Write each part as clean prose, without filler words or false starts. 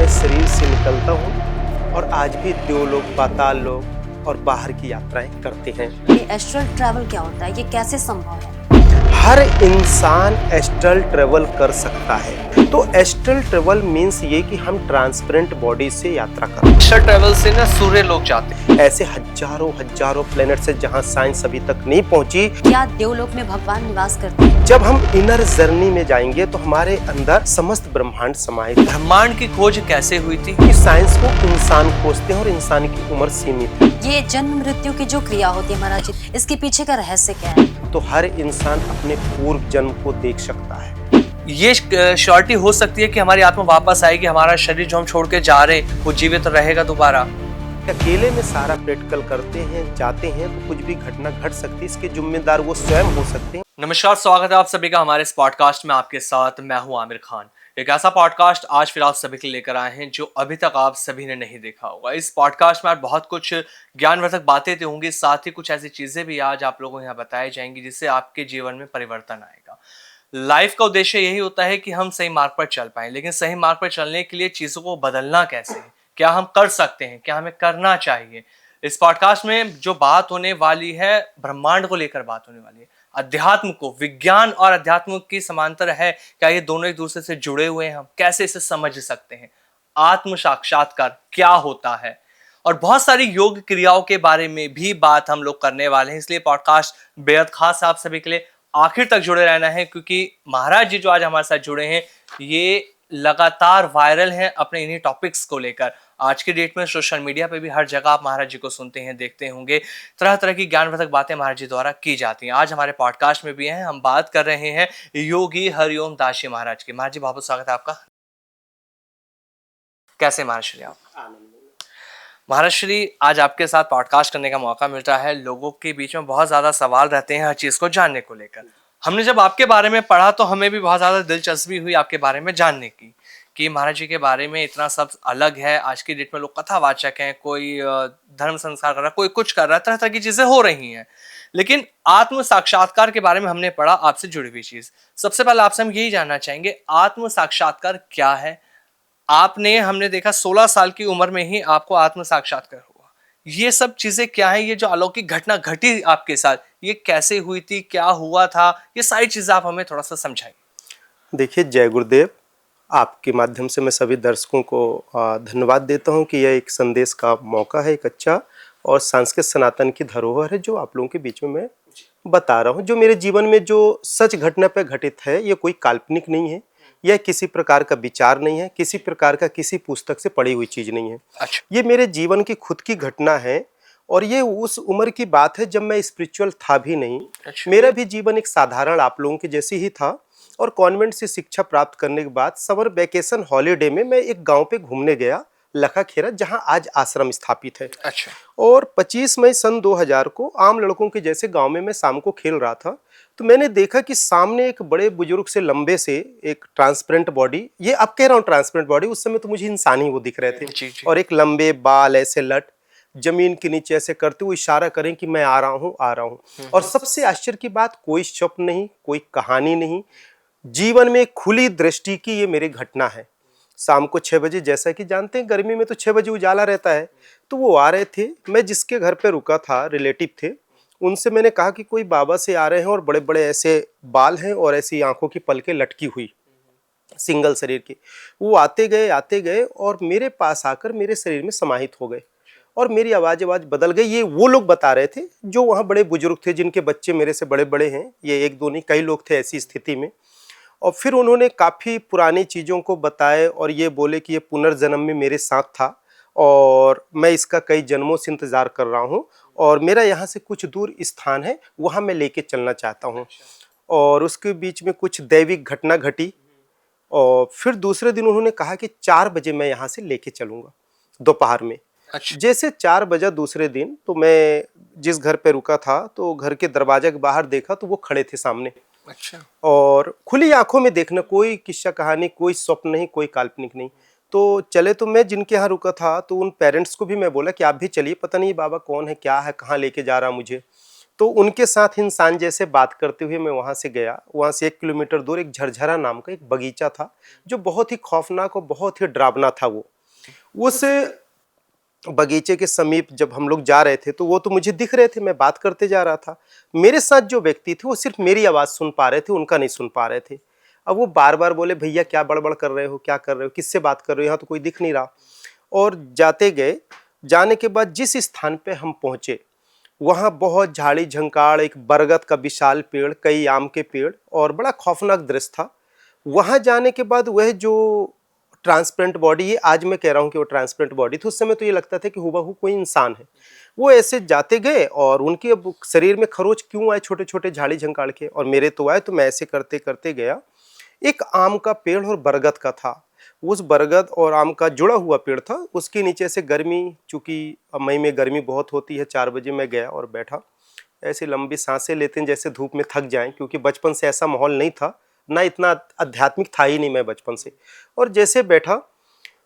शरीर से निकलता हूँ और आज भी देवलोक, पाताल लोक और बाहर की यात्राएं करते हैं। ये एस्ट्रल ट्रैवल क्या होता है, ये कैसे संभव है? हर इंसान एस्ट्रल ट्रेवल कर सकता है। तो एस्ट्रल ट्रेवल मीन्स ये कि हम ट्रांसपेरेंट बॉडी से यात्रा करते हैं। एस्ट्रल ट्रैवल से ना सूर्य लोक जाते हैं। ऐसे हजारों हजारों प्लेनेट से जहाँ साइंस अभी तक नहीं पहुंची। क्या देवलोक में भगवान निवास करते हैं? जब हम इनर जर्नी में जाएंगे तो हमारे अंदर समस्त ब्रह्मांड समाहित है। ब्रह्मांड की खोज कैसे हुई थी? कि साइंस को इंसान खोजते हैं और इंसान की उम्र सीमित है। ये जन्म मृत्यु की जो क्रिया होती है महाराज जी, इसके पीछे का रहस्य क्या है? तो हर इंसान अपने पूर्व जन्म को देख सकता है। ये श्योरिटी हो सकती है कि हमारी आत्मा वापस आएगी, हमारा शरीर जो हम छोड़ के जा रहे हैं वो जीवित रहेगा दोबारा? अकेले में सारा प्रैक्टिकल करते हैं, जाते हैं तो कुछ भी घटना घट सकती है, इसके जिम्मेदार वो स्वयं हो सकते हैं। नमस्कार, स्वागत है आप सभी का हमारे इस पॉडकास्ट में। आपके साथ मैं हूं आमिर खान। एक ऐसा पॉडकास्ट आज फिर आप सभी के लिए लेकर आए हैं जो अभी तक आप सभी ने नहीं देखा होगा। इस पॉडकास्ट में आज बहुत कुछ ज्ञानवर्धक बातें तो होंगी, साथ ही कुछ ऐसी चीजें भी आज आप लोगों को यहाँ बताई जाएंगी जिससे आपके जीवन में परिवर्तन आएगा। लाइफ का उद्देश्य यही होता है कि हम सही मार्ग पर चल पाएं, लेकिन सही मार्ग पर चलने के लिए चीजों को बदलना कैसे है, क्या हम कर सकते हैं, क्या हमें करना चाहिए। इस पॉडकास्ट में जो बात होने वाली है, ब्रह्मांड को लेकर बात होने वाली है। अध्यात्म को, विज्ञान और अध्यात्म की समांतर है, क्या ये दोनों एक दूसरे से जुड़े हुए हैं, हम कैसे इसे समझ सकते हैं, आत्म साक्षात्कार क्या होता है, और बहुत सारी योग क्रियाओं के बारे में भी बात हम लोग करने वाले हैं। इसलिए पॉडकास्ट बेहद खास है आप सभी के लिए, आखिर तक जुड़े रहना है, क्योंकि महाराज जी जो आज हमारे साथ जुड़े हैं ये लगातार वायरल हैं अपने इन्हीं टॉपिक्स को लेकर। आज की डेट में सोशल मीडिया पे भी हर जगह आप महाराज जी को सुनते हैं, देखते होंगे। तरह तरह की ज्ञानवर्धक बातें महाराज जी द्वारा की जाती हैं। आज हमारे पॉडकास्ट में भी हैं, हम बात कर रहे हैं योगी हरिओम दास जी महाराज की। महाराज जी बहुत बहुत स्वागत है आपका। कैसे महाराज श्री आप? महाराज श्री, आज आपके साथ पॉडकास्ट करने का मौका मिलता है। लोगों के बीच में बहुत ज्यादा सवाल रहते हैं हर चीज को जानने को लेकर। हमने जब आपके बारे में पढ़ा तो हमें भी बहुत ज्यादा दिलचस्पी हुई आपके बारे में जानने की, कि महाराज जी के बारे में इतना सब अलग है। आज की डेट में लोग कथावाचक हैं, कोई धर्म संस्कार कर रहा है, कोई कुछ कर रहा है, तरह तरह की चीजें हो रही हैं। लेकिन आत्म साक्षात्कार के बारे में हमने पढ़ा, आपसे जुड़ी हुई चीज। सबसे पहले आपसे हम यही जानना चाहेंगे, आत्म साक्षात्कार क्या है? आपने, हमने देखा 16 साल की उम्र में ही आपको आत्म साक्षात्कार हुआ। ये सब चीजें क्या है? ये जो अलौकिक घटना घटी आपके साथ, ये कैसे हुई थी, क्या हुआ था, ये सारी चीजें आप हमें थोड़ा सा समझाइए। देखिए, जय गुरुदेव। आपके माध्यम से मैं सभी दर्शकों को धन्यवाद देता हूं कि यह एक संदेश का मौका है, एक अच्छा और सांस्कृतिक सनातन की धरोहर है जो आप लोगों के बीच में मैं बता रहा हूं। जो मेरे जीवन में जो सच घटना पर घटित है, ये कोई काल्पनिक नहीं है, यह किसी प्रकार का विचार नहीं है, किसी प्रकार का किसी पुस्तक से पढ़ी हुई चीज नहीं है। अच्छा। ये मेरे जीवन की खुद की घटना है और ये उस उम्र की बात है जब मैं स्पिरिचुअल था भी नहीं। अच्छा। मेरा भी जीवन एक साधारण आप लोगों के जैसे ही था और कॉन्वेंट से शिक्षा प्राप्त करने के बाद समर वेकेशन हॉलीडे में मैं एक गांव पे घूमने गया, लखाखेरा, जहां आज आश्रम स्थापित है। अच्छा। और 25 मई सन 2000 को आम लड़कों के जैसे गांव में मैं शाम को खेल रहा था, तो मैंने देखा कि सामने एक बड़े बुजुर्ग से लंबे से एक ट्रांसपेरेंट बॉडी, ये अब कह रहा हूँ ट्रांसपेरेंट बॉडी, उस समय तो मुझे इंसान ही वो दिख रहे थे। जी, जी। और एक लंबे बाल ऐसे लट जमीन के नीचे ऐसे करते हुए इशारा करें कि मैं आ रहा हूँ, आ रहा हूँ। और सबसे आश्चर्य की बात, कोई स्वप्न नहीं, कोई कहानी नहीं, जीवन में खुली दृष्टि की ये मेरी घटना है। शाम को 6 बजे, जैसा कि जानते हैं गर्मी में तो 6 बजे उजाला रहता है, तो वो आ रहे थे। मैं जिसके घर पे रुका था, रिलेटिव थे, उनसे मैंने कहा कि कोई बाबा से आ रहे हैं और बड़े बड़े ऐसे बाल हैं और ऐसी आंखों की पलकें लटकी हुई, सिंगल शरीर की। वो आते गए और मेरे पास आकर मेरे शरीर में समाहित हो गए और मेरी आवाज बदल गई। ये वो लोग बता रहे थे जो वहाँ बड़े बुजुर्ग थे, जिनके बच्चे मेरे से बड़े बड़े हैं। ये एक दो नहीं, कई लोग थे ऐसी स्थिति में। और फिर उन्होंने काफ़ी पुरानी चीज़ों को बताए और ये बोले कि ये पुनर्जन्म में मेरे साथ था और मैं इसका कई जन्मों से इंतज़ार कर रहा हूँ और मेरा यहाँ से कुछ दूर स्थान है, वहाँ मैं लेके चलना चाहता हूँ। और उसके बीच में कुछ दैविक घटना घटी और फिर दूसरे दिन उन्होंने कहा कि 4 बजे मैं यहाँ से लेके चलूँगा, दोपहर में। अच्छा। जैसे 4 बजा दूसरे दिन, तो मैं जिस घर पे रुका था तो घर के दरवाजे के बाहर देखा तो वो खड़े थे सामने। अच्छा। और खुली आंखों में देखना, कोई किस्सा कहानी, कोई स्वप्न नहीं, कोई काल्पनिक नहीं। तो चले, तो मैं जिनके यहाँ रुका था तो उन पेरेंट्स को भी मैं बोला कि आप भी चलिए, पता नहीं बाबा कौन है, क्या है, कहाँ लेके जा रहा मुझे। तो उनके साथ इंसान जैसे बात करते हुए मैं वहाँ से गया। वहाँ से 1 किलोमीटर दूर एक झरझरा नाम का एक बगीचा था जो बहुत ही खौफनाक और बहुत ही डरावना था। वो उस बगीचे के समीप जब हम लोग जा रहे थे तो वो तो मुझे दिख रहे थे, मैं बात करते जा रहा था। मेरे साथ जो व्यक्ति थे वो सिर्फ मेरी आवाज़ सुन पा रहे थे, उनका नहीं सुन पा रहे थे। अब वो बार-बार बोले, भैया क्या बड़बड़ कर रहे हो, क्या कर रहे हो, किससे बात कर रहे हो, यहाँ तो कोई दिख नहीं रहा। और जाते गए, जाने के बाद जिस स्थान पे हम पहुँचे, वहाँ बहुत झाड़ी झंकाड़, एक बरगद का विशाल पेड़, कई आम के पेड़ और बड़ा खौफनाक दृश्य था। वहाँ जाने के बाद वह जो ट्रांसपेरेंट बॉडी, ये आज मैं कह रहा हूँ कि वो ट्रांसपेरेंट बॉडी थी, उस समय तो ये लगता था कि हूबहू कोई इंसान है। वो ऐसे जाते गए और उनके अब शरीर में खरोच क्यों आए छोटे छोटे झाड़ी झंकाड़ के, और मेरे तो आए, तो मैं ऐसे करते करते गया। एक आम का पेड़ और बरगद का था। उस बरगद और आम का जुड़ा हुआ पेड़ था, उसके नीचे से गर्मी, चूंकि मई में गर्मी बहुत होती है, 4 बजे मैं गया और बैठा। ऐसे लंबी सांसें लेते हैं जैसे धूप में थक जाएं, क्योंकि बचपन से ऐसा माहौल नहीं था, ना इतना आध्यात्मिक था ही नहीं मैं बचपन से। और जैसे बैठा,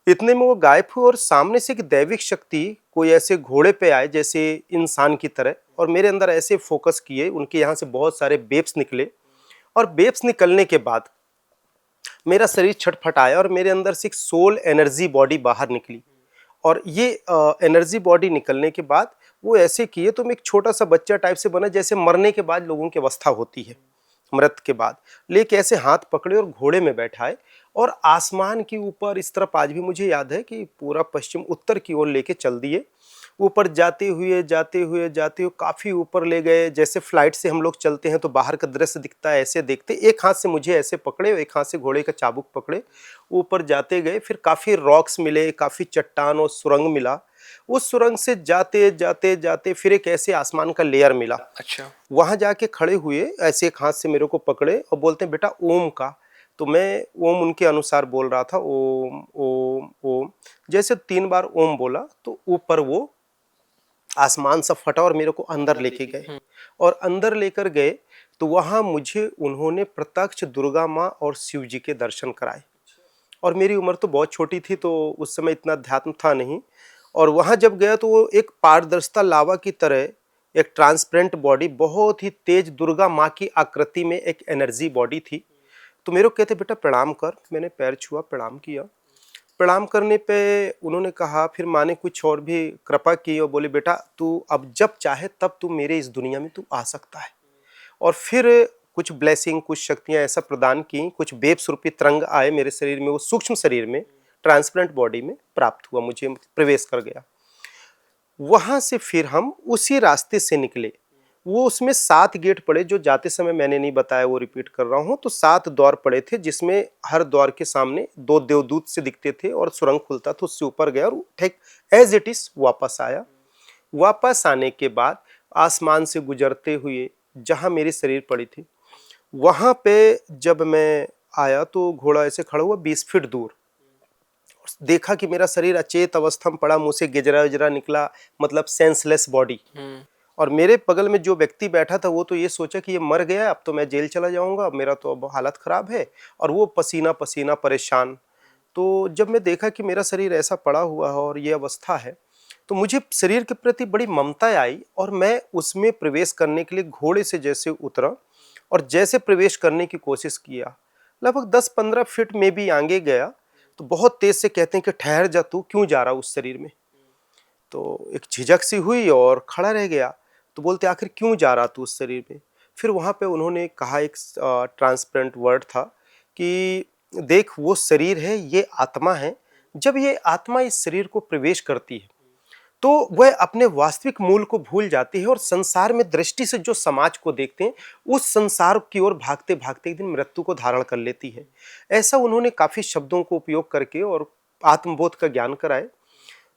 इतने में वो गायब हुए और सामने से एक दैविक शक्ति कोई ऐसे घोड़े पे आए जैसे इंसान की तरह, और मेरे अंदर ऐसे फोकस किए, उनके यहाँ से बहुत सारे वेव्स निकले। और वेव्स निकलने के बाद मेरा शरीर छटपटाया और मेरे अंदर से एक सोल एनर्जी बॉडी बाहर निकली। और ये एनर्जी बॉडी निकलने के बाद वो ऐसे किए तो मैं एक छोटा सा बच्चा टाइप से बना, जैसे मरने के बाद लोगों की अवस्था होती है, मृत के बाद। लेके ऐसे हाथ पकड़े और घोड़े में बैठाए और आसमान के ऊपर, इस तरफ आज भी मुझे याद है कि पूरा पश्चिम उत्तर की ओर लेके चल दिए। ऊपर जाते हुए जाते हुए जाते हुए काफ़ी ऊपर ले गए। जैसे फ्लाइट से हम लोग चलते हैं तो बाहर का दृश्य दिखता है, ऐसे देखते, एक हाथ से मुझे ऐसे पकड़े और एक हाथ से घोड़े का चाबुक पकड़े ऊपर जाते गए। फिर काफ़ी रॉक्स मिले, काफ़ी चट्टान और सुरंग मिला। उस सुरंग से जाते जाते जाते फिर एक ऐसे आसमान का लेयर मिला। अच्छा। वहाँ जाके खड़े हुए, ऐसे एक हाथ से मेरे को पकड़े और बोलते हैं, बेटा ओम का। तो मैं ओम उनके अनुसार बोल रहा था, ओम ओम ओम। जैसे 3 बार ओम बोला तो ऊपर वो आसमान सा फटा और मेरे को अंदर लेके गए। और अंदर लेकर गए तो वहाँ मुझे उन्होंने प्रत्यक्ष दुर्गा माँ और शिव जी के दर्शन कराए। और मेरी उम्र तो बहुत छोटी थी, तो उस समय इतना अध्यात्म था नहीं। और वहाँ जब गया तो वो एक पारदर्शिता लावा की तरह एक ट्रांसपेरेंट बॉडी, बहुत ही तेज दुर्गा माँ की आकृति में एक एनर्जी बॉडी थी। तो मेरे को कहते, बेटा प्रणाम कर। मैंने पैर छुआ, प्रणाम किया। प्रणाम करने पे उन्होंने कहा, फिर माँ ने कुछ और भी कृपा की और बोले, बेटा तू अब जब चाहे तब तू मेरे इस दुनिया में तू आ सकता है। और फिर कुछ ब्लेसिंग, कुछ शक्तियाँ ऐसा प्रदान की, कुछ वेव्स रूपी तरंग आए मेरे शरीर में, वो सूक्ष्म शरीर में, ट्रांसपेरेंट बॉडी में प्राप्त हुआ, मुझे प्रवेश कर गया। वहाँ से फिर हम उसी रास्ते से निकले। वो उसमें 7 गेट पड़े, जो जाते समय मैंने नहीं बताया, वो रिपीट कर रहा हूँ। तो 7 द्वार पड़े थे, जिसमें हर द्वार के सामने 2 देवदूत से दिखते थे और सुरंग खुलता था, उससे ऊपर गया और ठीक एज इट इज वापस आया। वापस आने के बाद आसमान से गुजरते हुए जहाँ मेरी शरीर पड़ी थी, वहाँ पे जब मैं आया तो घोड़ा ऐसे खड़ा हुआ 20 फीट दूर। देखा कि मेरा शरीर अचेत अवस्था में पड़ा, मुँह से गिजरा विजरा निकला, मतलब सेंसलेस बॉडी। और मेरे बगल में जो व्यक्ति बैठा था वो तो ये सोचा कि ये मर गया, अब तो मैं जेल चला जाऊंगा, मेरा तो अब हालत खराब है। और वो पसीना पसीना परेशान। तो जब मैं देखा कि मेरा शरीर ऐसा पड़ा हुआ है और ये अवस्था है, तो मुझे शरीर के प्रति बड़ी ममता आई और मैं उसमें प्रवेश करने के लिए घोड़े से जैसे उतरा और जैसे प्रवेश करने की कोशिश किया, लगभग 10-15 फीट में भी आगे गया तो बहुत तेज से कहते हैं कि ठहर जा, तू क्यों जा रहा उस शरीर में। तो एक झिझक सी हुई और खड़ा रह गया। तो बोलते, आखिर क्यों जा रहा तू उस शरीर में। फिर वहाँ पे उन्होंने कहा, एक ट्रांसपेरेंट वर्ड था कि देख, वो शरीर है, ये आत्मा है। जब ये आत्मा इस शरीर को प्रवेश करती है तो वह अपने वास्तविक मूल को भूल जाती है और संसार में दृष्टि से जो समाज को देखते हैं, उस संसार की ओर भागते भागते एक दिन मृत्यु को धारण कर लेती है। ऐसा उन्होंने काफ़ी शब्दों को उपयोग करके और आत्मबोध का ज्ञान कराए।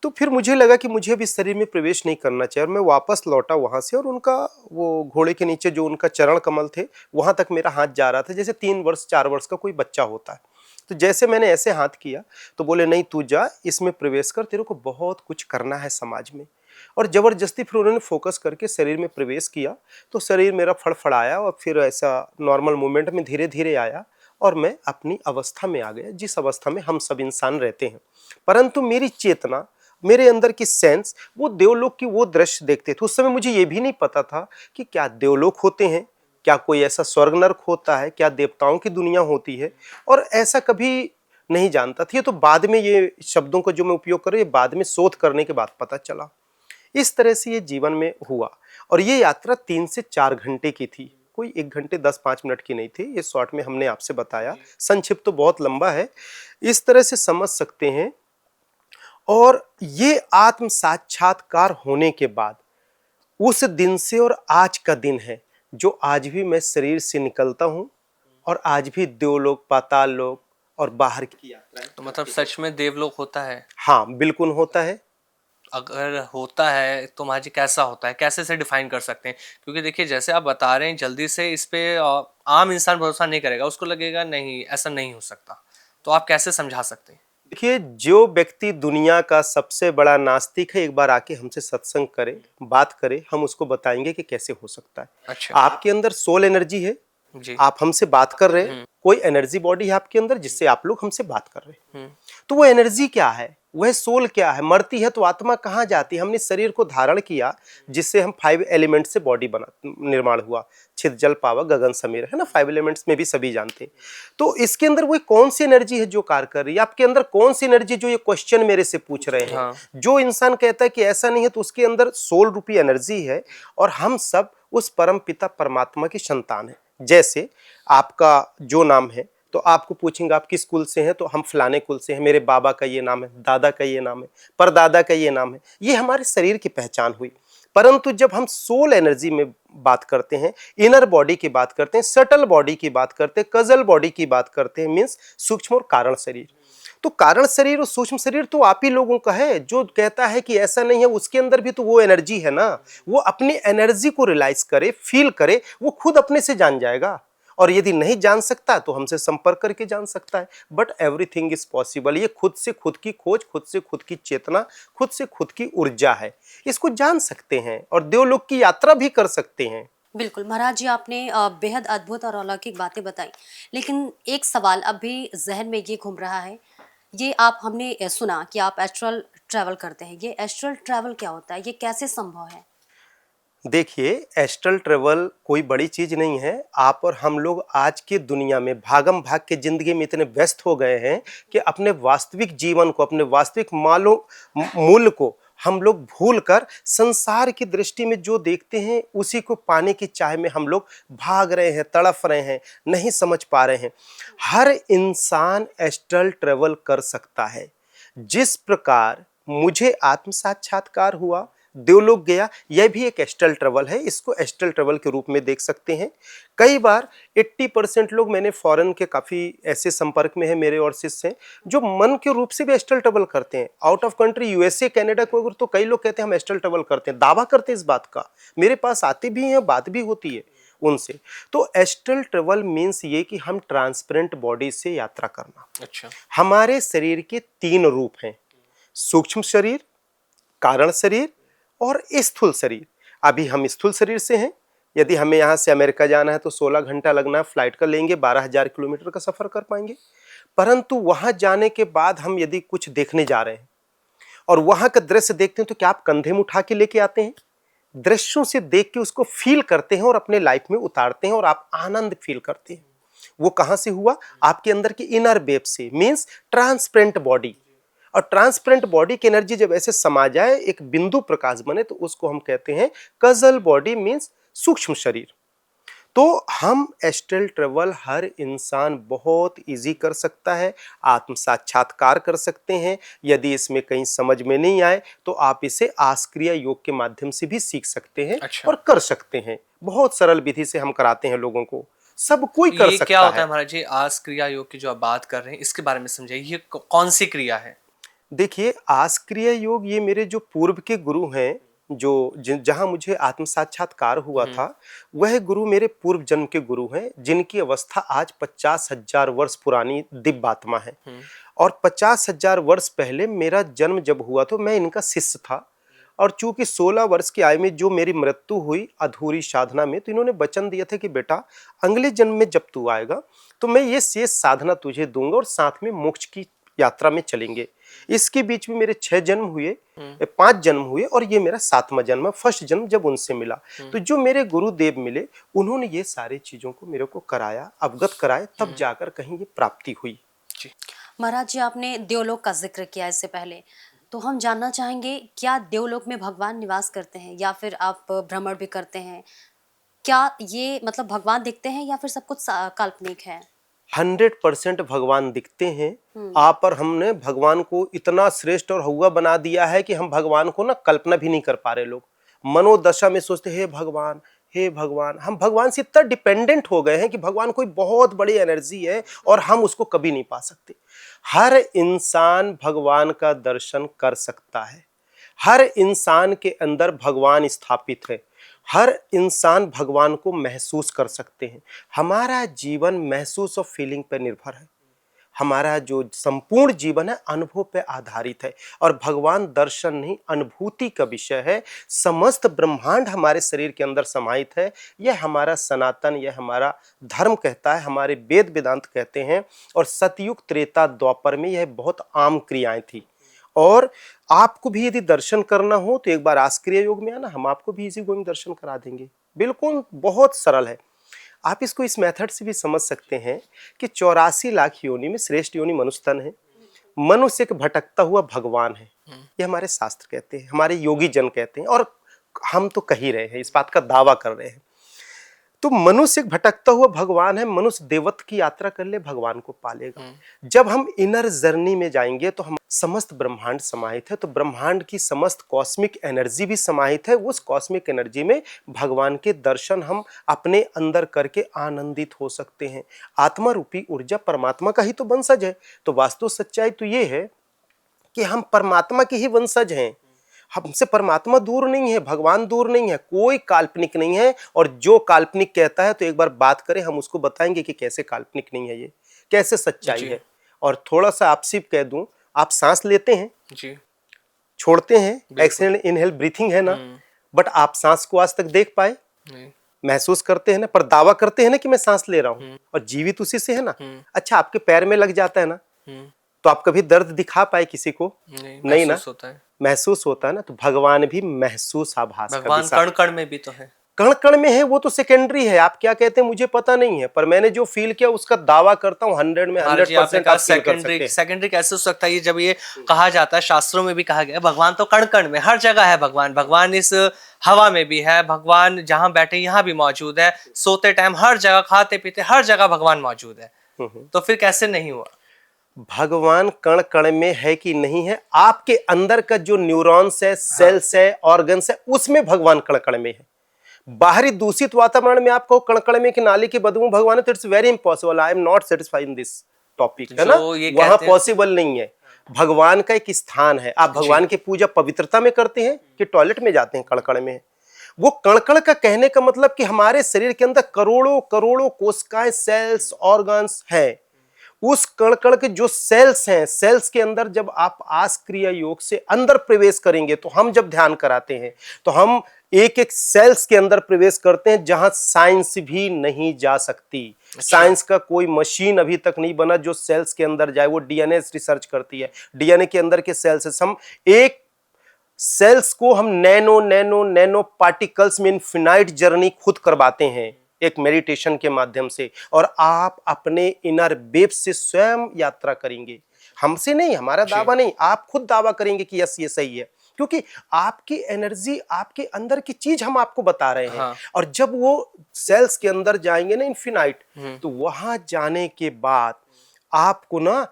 तो फिर मुझे लगा कि मुझे भी शरीर में प्रवेश नहीं करना चाहिए और मैं वापस लौटा वहाँ से। और उनका वो घोड़े के नीचे जो उनका चरण कमल थे, वहाँ तक मेरा हाथ जा रहा था, जैसे 3 वर्ष 4 वर्ष का कोई बच्चा होता है। तो जैसे मैंने ऐसे हाथ किया तो बोले, नहीं तू जा, इसमें प्रवेश कर, तेरे को बहुत कुछ करना है समाज में। और ज़बरदस्ती फिर उन्होंने फोकस करके शरीर में प्रवेश किया तो शरीर मेरा फड़फड़ाया और फिर ऐसा नॉर्मल मूवमेंट में धीरे धीरे आया और मैं अपनी अवस्था में आ गया, जिस अवस्था में हम सब इंसान रहते हैं। परंतु मेरी चेतना, मेरे अंदर की सेंस, वो देवलोक की वो दृश्य देखते थे। उस समय मुझे ये भी नहीं पता था कि क्या देवलोक होते हैं, क्या कोई ऐसा स्वर्ग नरक होता है, क्या देवताओं की दुनिया होती है। और ऐसा कभी नहीं जानता था। ये तो बाद में, ये शब्दों को जो मैं उपयोग कर रहा हूँ, ये बाद में शोध करने के बाद पता चला। इस तरह से ये जीवन में हुआ। और ये यात्रा 3 से 4 घंटे की थी, कोई 1 घंटे 10-5 मिनट की नहीं थी। ये शॉर्ट में हमने आपसे बताया, संक्षिप्त तो बहुत लंबा है, इस तरह से समझ सकते हैं। और ये आत्म साक्षात्कार होने के बाद उस दिन से और आज का दिन है जो आज भी मैं शरीर से निकलता हूँ और आज भी देवलोक, पाताल लोक और बाहर की यात्राएं। तो मतलब सच में देवलोक होता है? हाँ, बिल्कुल होता है। अगर होता है तो महाराज जी कैसा होता है, कैसे से डिफाइन कर सकते हैं? क्योंकि देखिए जैसे आप बता रहे हैं, जल्दी से इस पे आम इंसान भरोसा नहीं करेगा, उसको लगेगा नहीं ऐसा नहीं हो सकता। तो आप कैसे समझा सकते हैं? देखिए, जो व्यक्ति दुनिया का सबसे बड़ा नास्तिक है, एक बार आके हमसे सत्संग करे, बात करे, हम उसको बताएंगे कि कैसे हो सकता है। अच्छा। आपके अंदर सोल एनर्जी है, जी। आप हमसे बात कर रहे हैं, कोई एनर्जी बॉडी है आपके अंदर जिससे आप लोग हमसे बात कर रहे हैं। तो वो एनर्जी क्या है, वह सोल क्या है? मरती है तो आत्मा कहाँ जाती है? हमने शरीर को धारण किया जिससे हम 5 एलिमेंट से बॉडी बना, निर्माण हुआ, छिद जल पावक गगन समीर, है ना, 5 एलिमेंट्स में भी सभी जानते हैं। तो इसके अंदर वो कौन सी एनर्जी है जो कार्य कर रही है? आपके अंदर कौन सी एनर्जी, जो ये क्वेश्चन मेरे से पूछ रहे हैं। हाँ। जो इंसान कहता है कि ऐसा नहीं है, तो उसके अंदर सोल रूपी एनर्जी है और हम सब उस परम पिता परमात्मा की संतान है। जैसे आपका जो नाम है, तो आपको पूछेंगे आप किस कुल से हैं, तो हम फलाने कुल से हैं, मेरे बाबा का ये नाम है, दादा का ये नाम है, परदादा का ये नाम है। ये हमारे शरीर की पहचान हुई। परंतु जब हम सोल एनर्जी में बात करते हैं, इनर बॉडी की बात करते हैं, सटल बॉडी की बात करते हैं, कजल बॉडी की बात करते हैं, मीन्स सूक्ष्म और कारण शरीर। तो कारण शरीर और सूक्ष्म शरीर तो आप ही लोगों का है। जो कहता है कि ऐसा नहीं है, उसके अंदर भी तो वो एनर्जी है ना। वो अपनी एनर्जी को रियलाइज करे, फील करे, वो खुद अपने से जान जाएगा। और यदि नहीं जान सकता तो हमसे संपर्क करके जान सकता है। But everything is possible. ये खुद से खुद की खोज, खुद से खुद की चेतना, खुद से खुद की ऊर्जा है। इसको जान सकते हैं और देवलोक की यात्रा भी कर सकते हैं। बिल्कुल महाराज जी, आपने बेहद अद्भुत और अलौकिक बातें बताई। लेकिन एक सवाल अभी जहन में ये घूम रहा है, ये आप हमने सुना कि आप एस्ट्रल ट्रैवल करते हैं। ये एस्ट्रल ट्रैवल क्या होता है, ये कैसे संभव है? देखिए, एस्ट्रल ट्रेवल कोई बड़ी चीज नहीं है। आप और हम लोग आज की दुनिया में भागम भाग के जिंदगी में इतने व्यस्त हो गए हैं कि अपने वास्तविक जीवन को, अपने वास्तविक मूल्य को हम लोग भूल कर संसार की दृष्टि में जो देखते हैं उसी को पाने की चाह में हम लोग भाग रहे हैं, तड़फ रहे हैं, नहीं समझ पा रहे हैं। हर इंसान एस्ट्रल ट्रेवल कर सकता है। जिस प्रकार मुझे आत्म साक्षात्कार हुआ, देवलोक गया, यह भी एक एस्ट्रल ट्रेवल है। इसको एस्ट्रल ट्रेवल के रूप में देख सकते हैं। कई बार 80% लोग, मैंने फॉरेन के काफ़ी ऐसे संपर्क में है मेरे और शिष्य हैं जो मन के रूप से भी एस्ट्रल ट्रेवल करते हैं। Out of country, USA, Canada को, तो कई लोग कहते हैं हम एस्ट्रल ट्रेवल करते हैं, दावा करते हैं इस बात का। मेरे पास आते भी हैं, बात भी होती है उनसे। तो एस्ट्रल ट्रेवल मीन्स ये कि हम ट्रांसपेरेंट बॉडी से यात्रा करना। अच्छा। हमारे शरीर के 3 रूप हैं, सूक्ष्म शरीर, कारण शरीर और स्थूल शरीर। अभी हम स्थूल शरीर से हैं। यदि हमें यहाँ से अमेरिका जाना है तो 16 घंटा लगना है, फ्लाइट का लेंगे, 12,000 किलोमीटर का सफर कर पाएंगे। परंतु वहां जाने के बाद हम यदि कुछ देखने जा रहे हैं और वहां का दृश्य देखते हैं, तो क्या आप कंधे में उठा के लेके आते हैं? दृश्यों से देख के उसको फील करते हैं और अपने लाइफ में उतारते हैं और आप आनंद फील करते हैं। वो कहां से हुआ? आपके अंदर की इनर वेब से, मीन्स ट्रांसपेरेंट बॉडी। और ट्रांसपेरेंट बॉडी की एनर्जी जब ऐसे समा जाए, एक बिंदु प्रकाश बने, तो उसको हम कहते हैं कजल बॉडी, मीन्स सूक्ष्म शरीर। तो हम एस्ट्रल ट्रेवल हर इंसान बहुत इजी कर सकता है, आत्म साक्षात्कार कर सकते हैं। यदि इसमें कहीं समझ में नहीं आए तो आप इसे आस्क्रिया योग के माध्यम से भी सीख सकते हैं। अच्छा। और कर सकते हैं। बहुत सरल विधि से हम कराते हैं लोगों को, सब कोई कर ये सकता क्या होता है है। महाराज जी? आस क्रिया योग की जो आप बात कर रहे हैं, इसके बारे में समझाइए। ये कौन सी क्रिया है? देखिए, आस्क्रिया योग, ये मेरे जो पूर्व के गुरु हैं, जो जहां मुझे आत्म साक्षात्कार हुआ था, वह गुरु मेरे पूर्व जन्म के गुरु हैं, जिनकी अवस्था आज 50,000 वर्ष पुरानी दिव्य आत्मा है। और 50,000 वर्ष पहले मेरा जन्म जब हुआ तो मैं इनका शिष्य था। और चूंकि 16 वर्ष की आयु में जो मेरी मृत्यु हुई अधूरी साधना में, तो इन्होंने वचन दिया था कि बेटा, अगले जन्म में जब तू आएगा तो मैं ये शेष साधना तुझे दूंगा और साथ में मोक्ष की यात्रा में चलेंगे। इसके बीच में मेरे 6 जन्म हुए, 5 जन्म हुए और ये मेरा 7वां जन्म है। फर्स्ट जन्म जब उनसे मिला, तो जो मेरे गुरुदेव मिले, उन्होंने ये सारी चीजों को मेरे को कराया, अवगत कराया, तब जाकर कहीं ये प्राप्ति हुई। जी। महाराज जी, आपने देवलोक का जिक्र किया इससे पहले, तो हम जानना चाहेंगे क्या देवलोक में भगवान निवास करते हैं या फिर आप भ्रमण भी करते हैं? क्या ये मतलब भगवान दिखते हैं या फिर सब कुछ काल्पनिक है? 100% भगवान दिखते हैं। आप और हमने भगवान को इतना श्रेष्ठ और हौवा बना दिया है कि हम भगवान को ना कल्पना भी नहीं कर पा रहे। लोग मनोदशा में सोचते हे भगवान, हे भगवान। हम भगवान से इतना डिपेंडेंट हो गए हैं कि भगवान कोई बहुत बड़ी एनर्जी है और हम उसको कभी नहीं पा सकते। हर इंसान भगवान का दर्शन कर सकता है। हर इंसान के अंदर भगवान स्थापित है। हर इंसान भगवान को महसूस कर सकते हैं। हमारा जीवन महसूस और फीलिंग पर निर्भर है। हमारा जो संपूर्ण जीवन है अनुभव पे आधारित है और भगवान दर्शन नहीं अनुभूति का विषय है। समस्त ब्रह्मांड हमारे शरीर के अंदर समाहित है। यह हमारा सनातन, यह हमारा धर्म कहता है, हमारे वेद वेदांत कहते हैं। और सतयुग त्रेता द्वापर में यह बहुत आम क्रियाएं थी। और आपको भी यदि दर्शन करना हो तो एक बार आस्क्रिय योग में आना, हम आपको भी इसी गोइंग दर्शन करा देंगे। बिल्कुल बहुत सरल है। आप इसको इस मेथड से भी समझ सकते हैं कि 84 लाख योनि में श्रेष्ठ योनि मनुष्य तन है। मनुष्य एक भटकता हुआ भगवान है, ये हमारे शास्त्र कहते हैं, हमारे योगी जन कहते हैं और हम तो कह ही रहे हैं, इस बात का दावा कर रहे हैं। तो मनुष्य एक भटकता हुआ भगवान है। मनुष्य देवत्व की यात्रा कर ले भगवान को पालेगा। जब हम इनर जर्नी में जाएंगे तो हम समस्त ब्रह्मांड समाहित है, तो ब्रह्मांड की समस्त कॉस्मिक एनर्जी भी समाहित है। उस कॉस्मिक एनर्जी में भगवान के दर्शन हम अपने अंदर करके आनंदित हो सकते हैं। आत्मा रूपी ऊर्जा परमात्मा का ही तो वंशज है। तो वास्तव सच्चाई तो ये है कि हम परमात्मा के ही वंशज हैं। हमसे परमात्मा दूर नहीं है, भगवान दूर नहीं है, कोई काल्पनिक नहीं है। और जो काल्पनिक कहता है तो एक बार बात करें, हम उसको बताएंगे कि कैसे काल्पनिक नहीं है, ये कैसे सच्चाई है। और थोड़ा सा आपसे कह दूं, आप सांस लेते हैं जी, छोड़ते हैं, एक्सहेल इनहेल ब्रीथिंग है ना, बट आप सांस को आज तक देख पाए? नहीं। महसूस करते हैं ना, पर दावा करते हैं ना कि मैं सांस ले रहा हूं और जीवित उसी से है ना। अच्छा, आपके पैर में लग जाता है ना, तो आप कभी दर्द दिखा पाए किसी को? नहीं ना, होता है। महसूस होता है ना। तो भगवान भी महसूस आभास का भगवान विषय, कण कण में भी तो है। कण कण में है, वो तो सेकेंडरी है। आप क्या कहते हैं मुझे पता नहीं है, पर मैंने जो फील किया उसका दावा करता हूँ 100 में 100% आप फील कर सकते हैं। सेकेंडरी कैसे हो सकता है? ये जब ये कहा जाता है, शास्त्रों में भी कहा गया है, भगवान तो कण कण में, हर जगह है भगवान। भगवान इस हवा में भी है, भगवान जहां बैठे यहाँ भी मौजूद है, सोते टाइम हर जगह, खाते पीते हर जगह भगवान मौजूद है। तो फिर कैसे नहीं हुआ? भगवान कण कण में है कि नहीं है, आपके अंदर का जो न्यूरॉन्स है, सेल्स है, ऑर्गन्स है, उसमें भगवान कण कण में है। बाहरी दूषित वातावरण में आपको कण कण में कि नाली की बदबू भगवान है, तो it's very impossible. I am not satisfied in this topic, है ना, वहां पॉसिबल नहीं है। भगवान का एक स्थान है। आप भगवान की पूजा पवित्रता में करते हैं कि टॉयलेट में जाते हैं? कण कण में। वो कण कण का कहने का मतलब कि हमारे शरीर के अंदर करोड़ों करोड़ों कोशिकाएं, सेल्स, ऑर्गन्स हैं। उस कण कण के जो सेल्स हैं, सेल्स के अंदर जब आप आस क्रिया योग से अंदर प्रवेश करेंगे, तो हम जब ध्यान कराते हैं तो हम एक एक सेल्स के अंदर प्रवेश करते हैं जहां साइंस भी नहीं जा सकती। साइंस का कोई मशीन अभी तक नहीं बना जो सेल्स के अंदर जाए। वो डीएनए रिसर्च करती है, डीएनए के अंदर के सेल्स। हम एक सेल्स को हम नैनो नैनो नैनो पार्टिकल्स में इनफिनाइट जर्नी खुद करवाते हैं एक मेडिटेशन के माध्यम से। और आप अपने इनर वेब से स्वयं यात्रा करेंगे, हमसे नहीं, हमारा दावा नहीं, आप खुद दावा करेंगे कि यस ये सही है, क्योंकि आपकी एनर्जी, आपके अंदर की चीज हम आपको बता रहे हैं। हाँ। और जब वो सेल्स के अंदर जाएंगे ना इनफिनाइट, तो वहां जाने के बाद आपको ना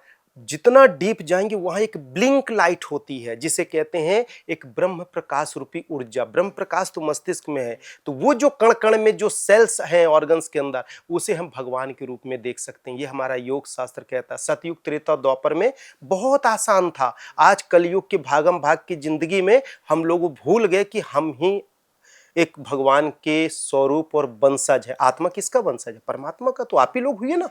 जितना डीप जाएंगे वहां एक ब्लिंक लाइट होती है जिसे कहते हैं एक ब्रह्म प्रकाश रूपी ऊर्जा। ब्रह्म प्रकाश तो मस्तिष्क में है, तो वो जो कण कण में जो सेल्स हैं ऑर्गन्स के अंदर, उसे हम भगवान के रूप में देख सकते हैं। ये हमारा योग शास्त्र कहता है। सतयुग त्रेता द्वापर में बहुत आसान था। आज कलयुग के भागम भाग की जिंदगी में हम लोग भूल गए कि हम ही एक भगवान के स्वरूप और वंशज है। आत्मा किसका वंशज है? परमात्मा का। तो आप ही लोग हुए ना,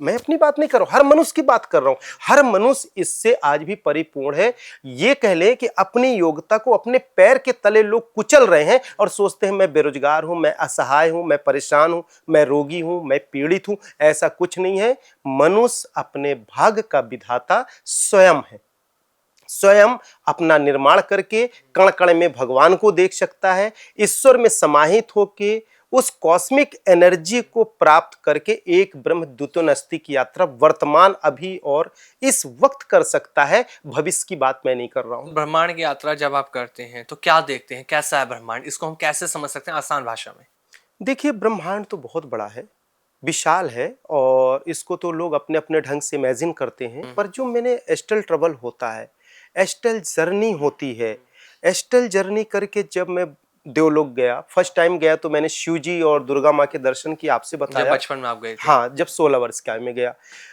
मैं अपनी बात नहीं कर रहा हूं, हर मनुष्य की बात कर रहा हूं। हर मनुष्य इससे आज भी परिपूर्ण है। ये कह ले कि अपनी योग्यता को अपने पैर के तले लोग कुचल रहे हैं और सोचते हैं मैं बेरोजगार हूं, मैं असहाय हूं, मैं परेशान हूं, मैं रोगी हूं, मैं पीड़ित हूं। ऐसा कुछ नहीं है। मनुष्य अपने भाग्य का विधाता स्वयं है। स्वयं अपना निर्माण करके कण कण में भगवान को देख सकता है। ईश्वर में समाहित होके उस कॉस्मिक एनर्जी को प्राप्त करके एक ब्रह्म द्वितोनास्ति की यात्रा वर्तमान अभी और इस वक्त कर सकता है। भविष्य की बात मैं नहीं कर रहा हूं। ब्रह्मांड की यात्रा जब आप करते हैं तो क्या देखते हैं, कैसा है ब्रह्मांड, इसको हम कैसे समझ सकते हैं आसान भाषा में? देखिए, ब्रह्मांड तो बहुत बड़ा है, विशाल है, और इसको तो लोग अपने अपने ढंग से इमेजिन करते हैं। पर जो मैंने एस्ट्रल ट्रैवल होता है, एस्ट्रल जर्नी होती है, एस्ट्रल जर्नी करके जब मैं देवलोक गया, फर्स्ट टाइम गया तो मैंने शिव जी और दुर्गा माँ के दर्शन किए, आपसे जब बताया। बचपन में आप गए थे? हाँ, जब 16 वर्ष का मैं गया।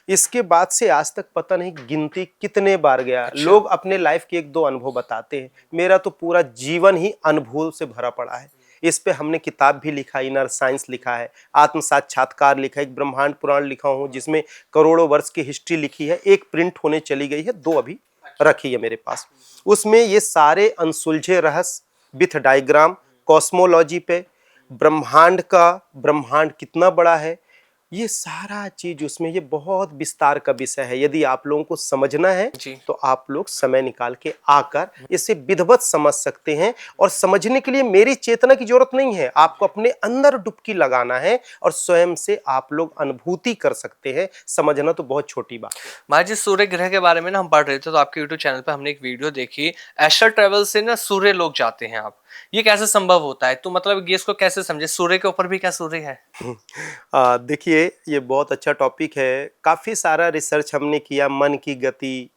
इसके बाद से आज तक पता नहीं गिनती कितने बार गया। अच्छा। लोग अपने लाइफ के एक दो अनुभव बताते हैं, मेरा तो पूरा जीवन ही अनुभव से भरा पड़ा है। इस पे हमने किताब भी लिखा, इनर साइंस लिखा है, आत्म साक्षात्कार लिखा है, एक ब्रह्मांड पुराण लिखा हूँ जिसमें करोड़ों वर्ष की हिस्ट्री लिखी है। एक प्रिंट होने चली गई है, 2 अभी रखी है मेरे पास। उसमें ये सारे अनसुलझे रहस्य विथ डायग्राम, कॉस्मोलॉजी पे, ब्रह्मांड कितना बड़ा है, ये सारा चीज उसमें, ये बहुत विस्तार का विषय है। यदि आप लोगों को समझना है जी। तो आप लोग समय निकाल के आकर इसे विधिवत समझ सकते हैं। और समझने के लिए मेरी चेतना की जरूरत नहीं है, आपको अपने अंदर डुबकी लगाना है और स्वयं से आप लोग अनुभूति कर सकते हैं। समझना तो बहुत छोटी बात है। महाराज जी, सूर्य ग्रह के बारे में ना हम पढ़ रहे थे तो आपके यूट्यूब चैनल पे हमने एक वीडियो देखी, एस्ट्रल ट्रैवल से ना सूर्य लोग जाते हैं आप, ये कैसे संभव होता है? तो मतलब ये इसको कैसे समझे, सूर्य के ऊपर भी क्या सूर्य है? देखिए, ये बहुत अच्छा टॉपिक है। काफी सारा रिसर्च हमने किया, मन की गति,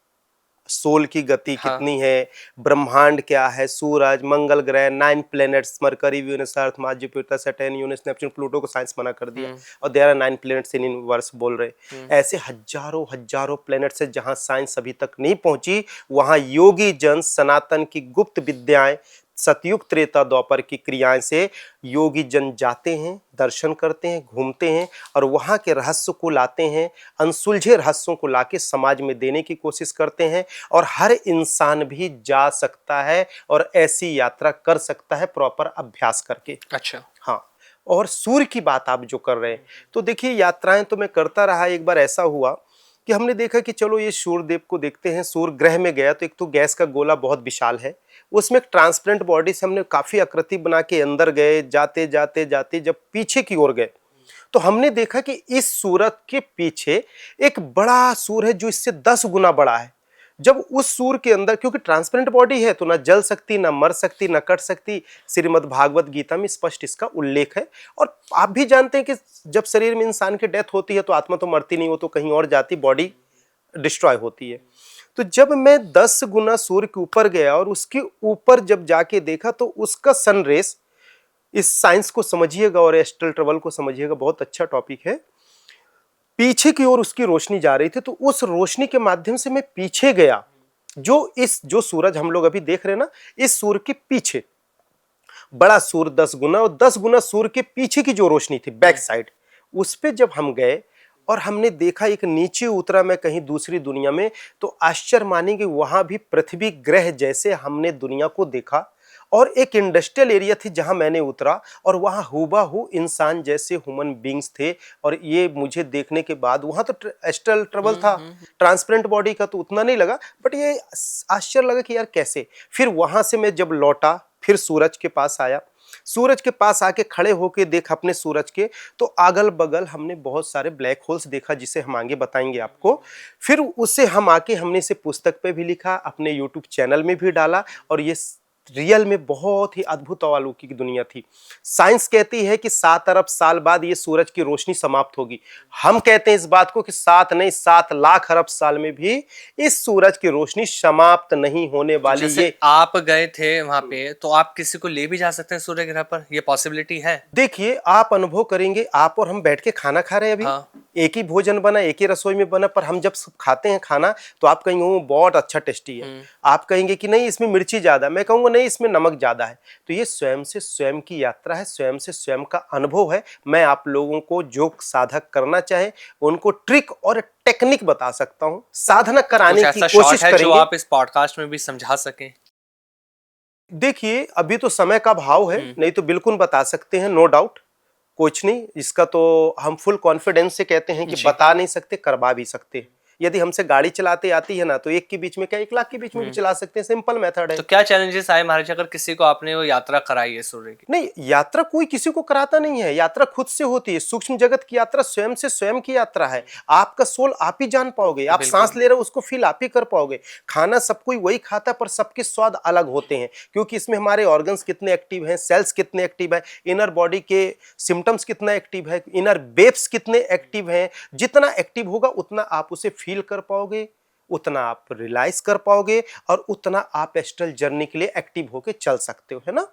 सोल की गति हाँ। कितनी है, ब्रह्मांड क्या है, सूरज, मंगल ग्रह, 9 planets, Mercury, Venus, Earth, Mars, Jupiter, Saturn, Uranus, Neptune, Pluto को साइंस मना कर दिया और there are 9 planets in universe बोल रहे। ऐसे हजारों हजारों प्लैनेट्स है जहां साइंस अभी तक नहीं पहुंची। वहां योगी जन सनातन की गुप्त विद्याएं, सतयुग त्रेता द्वापर की क्रियाएं से योगी जन जाते हैं, दर्शन करते हैं, घूमते हैं और वहां के रहस्य को लाते हैं, अनसुलझे रहस्यों को लाके समाज में देने की कोशिश करते हैं। और हर इंसान भी जा सकता है और ऐसी यात्रा कर सकता है प्रॉपर अभ्यास करके। अच्छा। हाँ, और सूर्य की बात आप जो कर रहे हैं, तो देखिए यात्राएं तो मैं करता रहा। एक बार ऐसा हुआ कि हमने देखा कि चलो ये सूर्यदेव को देखते हैं। सूर्य ग्रह में गया तो एक तो गैस का गोला बहुत विशाल है, उसमें एक ट्रांसपेरेंट बॉडी से हमने काफी आकृति बना के अंदर गए। जाते जाते जाते जब पीछे की ओर गए तो हमने देखा कि इस सूरज के पीछे एक बड़ा सूर्य है जो इससे 10 गुना बड़ा है। जब उस सूर्य के अंदर, क्योंकि ट्रांसपेरेंट बॉडी है तो ना जल सकती, ना मर सकती, ना कट सकती, श्रीमद् भागवत गीता में स्पष्ट इसका उल्लेख है। और आप भी जानते हैं कि जब शरीर में इंसान की डेथ होती है तो आत्मा तो मरती नहीं, वो तो कहीं और जाती, बॉडी डिस्ट्रॉय होती है। तो जब मैं 10 गुना सूर्य के ऊपर गया और उसके ऊपर जब जाके देखा तो उसका सनरेस, इस साइंस को समझिएगा और एस्ट्रल ट्रैवल को समझिएगा, बहुत अच्छा टॉपिक है। पीछे की ओर उसकी रोशनी जा रही थी तो उस रोशनी के माध्यम से मैं पीछे गया। जो सूरज हम लोग अभी देख रहे हैं ना, इस सूर्य के पीछे बड़ा सूर्य 10 गुना, और 10 गुना सूर्य के पीछे की जो रोशनी थी बैक साइड, उस पे जब हम गए और हमने देखा, एक नीचे उतरा मैं कहीं दूसरी दुनिया में, तो आश्चर्य मानेंगे वहां भी पृथ्वी ग्रह जैसे हमने दुनिया को देखा। और एक इंडस्ट्रियल एरिया थी जहां मैंने उतरा और वहां हुबहू इंसान जैसे ह्यूमन बींग्स थे। और ये मुझे देखने के बाद, वहां तो एस्ट्रल ट्रैवल था, ट्रांसपेरेंट बॉडी का तो उतना नहीं लगा, बट ये आश्चर्य लगा कि यार कैसे। फिर वहां से मैं जब लौटा, फिर सूरज के पास आया, सूरज के पास आके खड़े होके देखा अपने सूरज के, तो अगल बगल हमने बहुत सारे ब्लैक होल्स देखा, जिसे हम आगे बताएंगे आपको। फिर उससे हम आके हमने इसे पुस्तक पे भी लिखा, अपने यूट्यूब चैनल में भी डाला। और ये रियल में बहुत ही अद्भुत और अलौकिक दुनिया थी। साइंस कहती है कि 7 अरब साल बाद ये सूरज की रोशनी समाप्त होगी। हम कहते हैं इस बात को कि 7 नहीं 7 लाख अरब साल में भी इस सूरज की रोशनी समाप्त नहीं होने वाली। जैसे ये आप गए थे वहां पे, तो आप किसी को ले भी जा सकते हैं सूर्य ग्रह पर, ये पॉसिबिलिटी है? देखिए, आप अनुभव करेंगे, आप और हम बैठ के खाना खा रहे हैं अभी। हाँ। एक ही भोजन बना, एक ही रसोई में बना, पर हम जब सब खाते हैं खाना तो आप कहेंगे वो बहुत अच्छा टेस्टी है, आप कहेंगे कि नहीं इसमें मिर्ची ज्यादा, मैं कहूंगा नहीं इसमें नमक ज्यादा है। तो ये स्वयं से स्वयं की यात्रा है, स्वयं से स्वयं का अनुभव है। मैं आप लोगों को जो साधक करना चाहे उनको ट्रिक और टेक्निक बता सकता हूँ, साधना कराने कुछ की ऐसा शॉर्ट कोशिश है जो करेंगे। आप इस पॉडकास्ट में भी समझा सकें? देखिए, अभी तो समय का भाव है, नहीं तो बिल्कुल बता सकते हैं, नो डाउट, कुछ नहीं। इसका तो हम फुल कॉन्फिडेंस से कहते हैं कि जी। बता नहीं सकते, करवा भी सकते हैं। यदि हमसे गाड़ी चलाते आती है ना तो 1 के बीच में क्या 1 लाख के बीच में भी चला सकते हैं, सिंपल मेथड है। तो क्या चैलेंजेस आए महाराज अगर किसी को आपने वो यात्रा कराई है सूर्य की? नहीं, यात्रा कोई किसी को कराता नहीं है, यात्रा खुद से होती है। सूक्ष्म जगत की यात्रा स्वयं से स्वयं की यात्रा है। आपका सोल आप ही जान पाओगे, आप बिल्कुल। सांस ले रहे हो उसको फील आप ही कर पाओगे। खाना सब कोई वही खाता है पर सबके स्वाद अलग होते हैं, क्योंकि इसमें हमारे ऑर्गन्स कितने एक्टिव हैं, सेल्स कितने एक्टिव है, इनर बॉडी के सिम्टम्स कितना एक्टिव है, इनर वेव्स कितने एक्टिव हैं। जितना एक्टिव होगा उतना आप उसे फील कर पाओगे, उतना आप रियलाइज कर पाओगे और उतना आप एस्ट्रल जर्नी के लिए एक्टिव होके चल सकते हो, है ना।